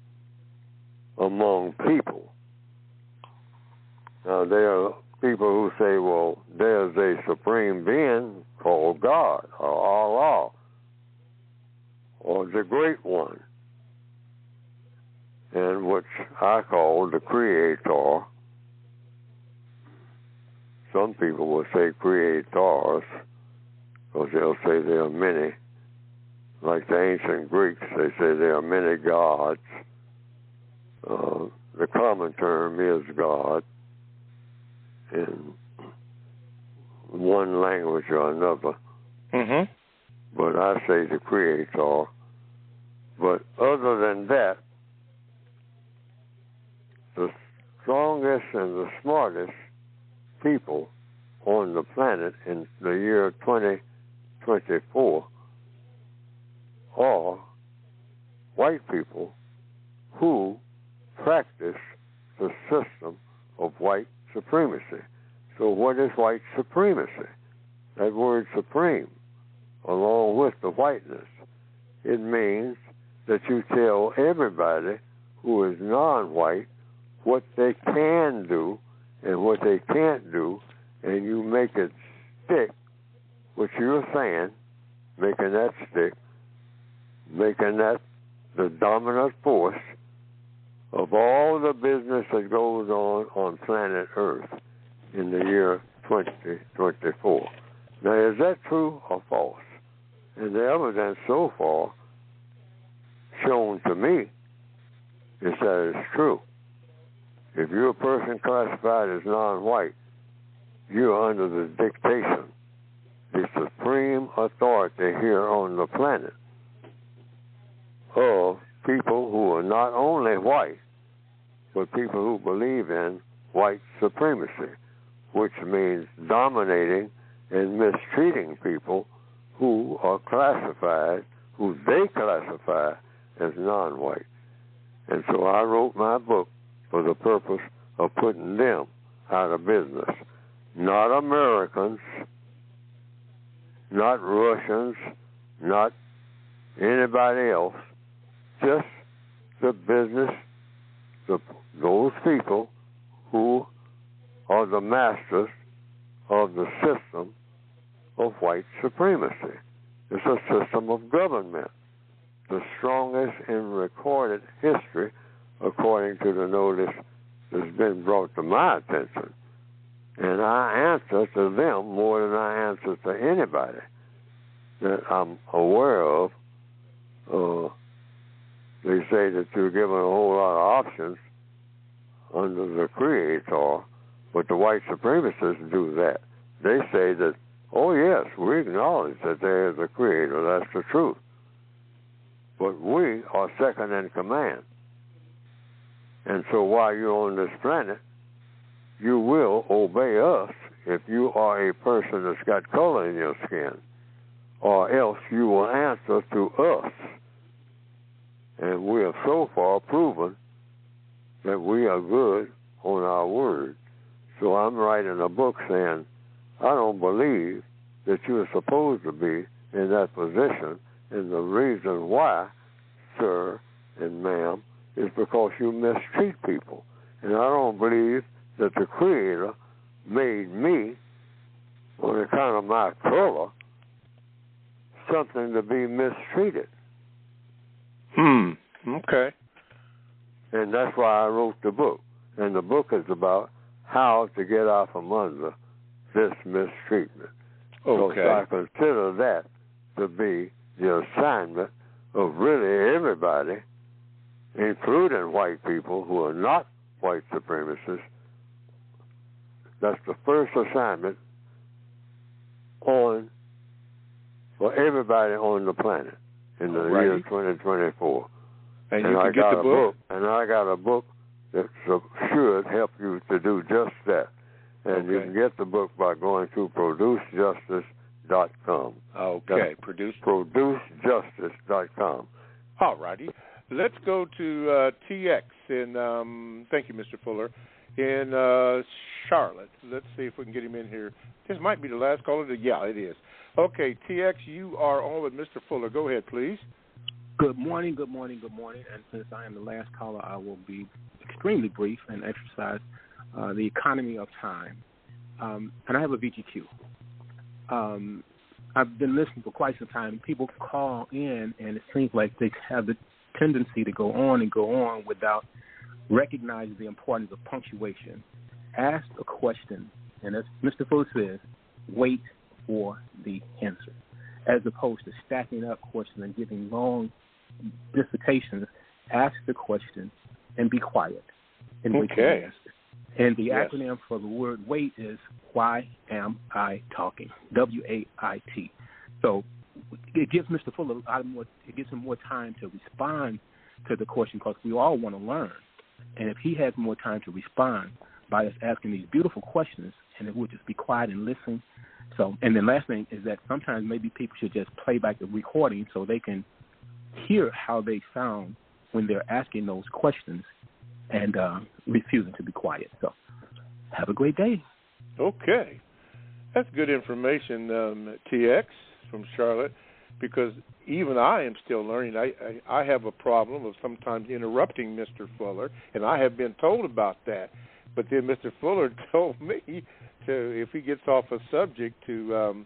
among people. Now, there are people who say, well, there's a supreme being called God or Allah or the Great One, and which I call the Creator. Some people will say creators because they'll say there are many. Like the ancient Greeks, they say there are many gods. The common term is God in one language or another. Mm-hmm. But I say the Creator. But other than that, the strongest and the smartest people on the planet in the year 2024 are white people who practice the system of white supremacy. So what is white supremacy? That word supreme, along with the whiteness, it means that you tell everybody who is non-white what they can do and what they can't do, and you make it stick what you're saying, making that stick, making that the dominant force of all the business that goes on planet Earth in the year 2024. Now, is that true or false? And the evidence so far shown to me is that it's true. If you're a person classified as non-white, you're under the dictation, the supreme authority here on the planet of people who are not only white, but people who believe in white supremacy, which means dominating and mistreating people who are classified, who they classify as non-white. And so I wrote my book for the purpose of putting them out of business. Not Americans, not Russians, not anybody else, just the business, those people who are the masters of the system of white supremacy. It's a system of government, the strongest in recorded history, according to the notice that's been brought to my attention. And I answer to them more than I answer to anybody that I'm aware of. They say that you're given a whole lot of options under the Creator, but the white supremacists do that. They say that, oh yes, we acknowledge that there is a Creator, that's the truth. But we are second in command. And so while you're on this planet, you will obey us if you are a person that's got color in your skin, or else you will answer to us. And we have so far proven that we are good on our word. So I'm writing a book saying, I don't believe that you're supposed to be in that position, and the reason why, sir and ma'am, is because you mistreat people. And I don't believe that the Creator made me, on account of my color, something to be mistreated. Okay. And that's why I wrote the book. And the book is about how to get out from under this mistreatment. Okay. So I consider that to be the assignment of really everybody, including white people who are not white supremacists. That's the first assignment for everybody on the planet in the year 2024. And you can get the book. And I got a book that should help you to do just that. And you can get the book by going to producejustice.com. Okay, producejustice.com. All righty. Let's go to TX in, thank you, Mr. Fuller, in Charlotte. Let's see if we can get him in here. This might be the last caller. Yeah, it is. Okay, TX, you are on with Mr. Fuller. Go ahead, please. Good morning. And since I am the last caller, I will be extremely brief and exercise the economy of time. And I have a VGQ. I've been listening for quite some time. People call in, and it seems like they have the tendency to go on without recognizing the importance of punctuation. Ask a question, and as Mr. Fuller says, wait for the answer, as opposed to stacking up questions and giving long dissertations. Ask the question and be quiet and wait for the answer. And the acronym for the word wait is Why Am I Talking? WAIT. So it gives Mr. Fuller a lot more. It gives him more time to respond to the question, because we all want to learn. And if he has more time to respond by us asking these beautiful questions, and it would just be quiet and listen. So, and then last thing is that sometimes maybe people should just play back the recording so they can hear how they sound when they're asking those questions and refusing to be quiet. So have a great day. Okay. That's good information, TX from Charlotte, because even I am still learning. I have a problem of sometimes interrupting Mr. Fuller, and I have been told about that. But then Mr. Fuller told me if he gets off a subject to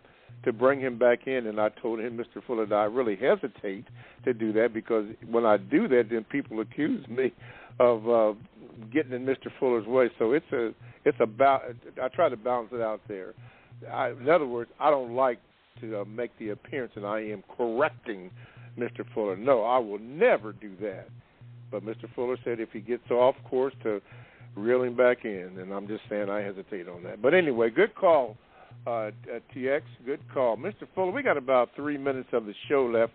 bring him back in, and I told him, Mr. Fuller, that I really hesitate to do that because when I do that, then people accuse me of getting in Mr. Fuller's way. So I try to balance it out there. In other words, I don't like to make the appearance that I am correcting Mr. Fuller. No, I will never do that. But Mr. Fuller said if he gets off course to reel him back in, and I'm just saying I hesitate on that. But anyway, good call, TX, good call. Mr. Fuller, we got about 3 minutes of the show left,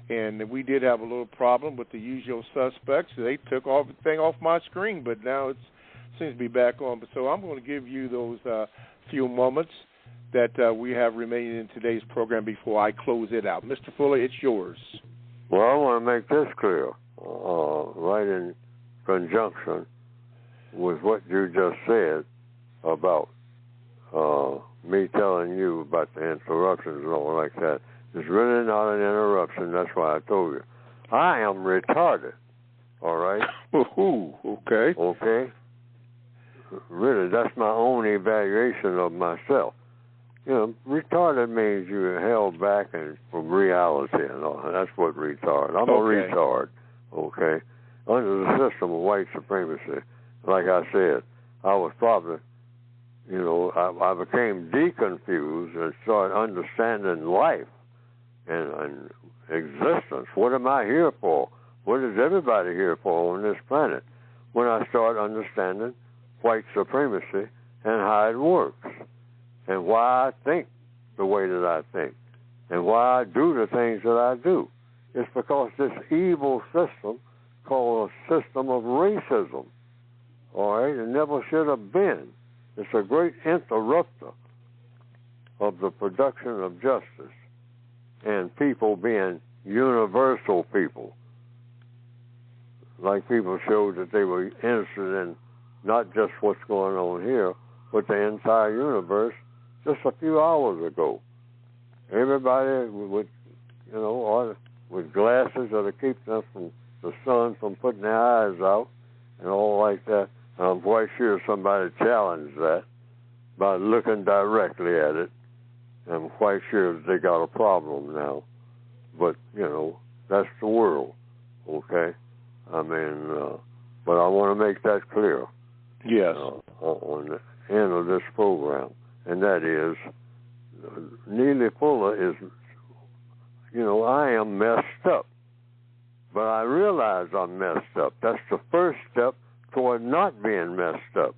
and we did have a little problem with the usual suspects. They took everything off my screen, but now it seems to be back on. So I'm going to give you those few moments that we have remaining in today's program before I close it out. Mr. Fuller, it's yours. Well, I want to make this clear, right in conjunction with what you just said about me telling you about the interruptions and all like that. It's really not an interruption. That's why I told you. I am retarded, all right? Ooh, okay. Okay? Really, that's my own evaluation of myself. You know, retarded means you're held back from reality and all. That's what retard. I'm a retard, okay? Under the system of white supremacy, like I said, I was probably, you know, I became deconfused and started understanding life and existence. What am I here for? What is everybody here for on this planet? When I started understanding white supremacy and how it works, and why I think the way that I think, and why I do the things that I do. It's because this evil system called a system of racism, all right, it never should have been. It's a great interrupter of the production of justice and people being universal people. Like people showed that they were interested in not just what's going on here, but the entire universe just a few hours ago. Everybody with, you know, with glasses that keep them from the sun from putting their eyes out and all like that. I'm quite sure somebody challenged that by looking directly at it. I'm quite sure that they got a problem now. But, you know, that's the world, okay? I mean, but I want to make that clear. Yes. On the end of this program. And that is, Neely Fuller is, you know, I am messed up. But I realize I'm messed up. That's the first step toward not being messed up.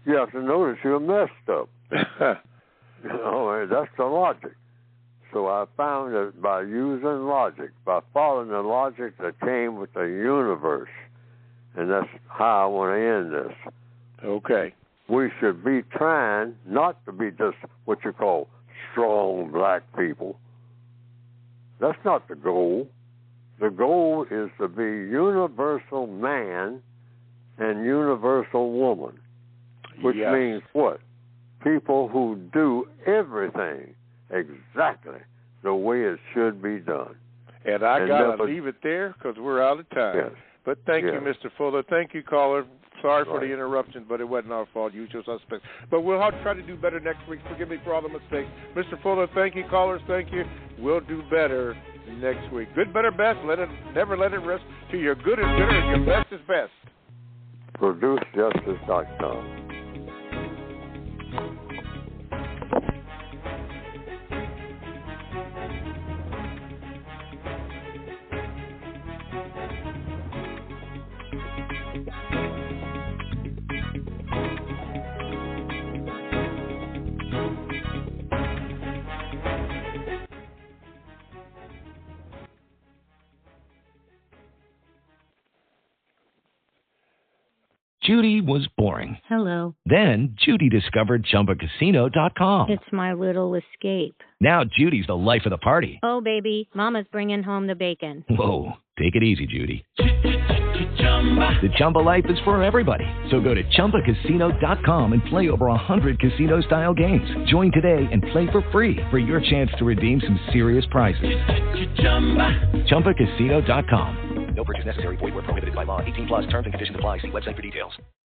You have to notice you're messed up. You know, that's the logic. So I found that by using logic, by following the logic that came with the universe, and that's how I want to end this. Okay. We should be trying not to be just what you call strong black people. That's not the goal. The goal is to be universal man and universal woman, which means what? People who do everything exactly the way it should be done. And I got to leave it there because we're out of time. Yes. But thank you, Mr. Fuller. Thank you, caller. Sorry for the interruption, but it wasn't our fault, usual suspects. But we'll try to do better next week. Forgive me for all the mistakes. Mr. Fuller, thank you. Callers, thank you. We'll do better next week. Good, better, best. Never let it rest till your good is good and your best is best. ProduceJustice.com. Judy was boring. Hello. Then Judy discovered ChumbaCasino.com. It's my little escape. Now Judy's the life of the party. Oh, baby, mama's bringing home the bacon. Whoa, take it easy, Judy. The Chumba life is for everybody. So go to ChumbaCasino.com and play over 100 casino-style games. Join today and play for free for your chance to redeem some serious prizes. ChumbaCasino.com. No purchase necessary. Void where prohibited by law. 18 plus terms and conditions apply. See website for details.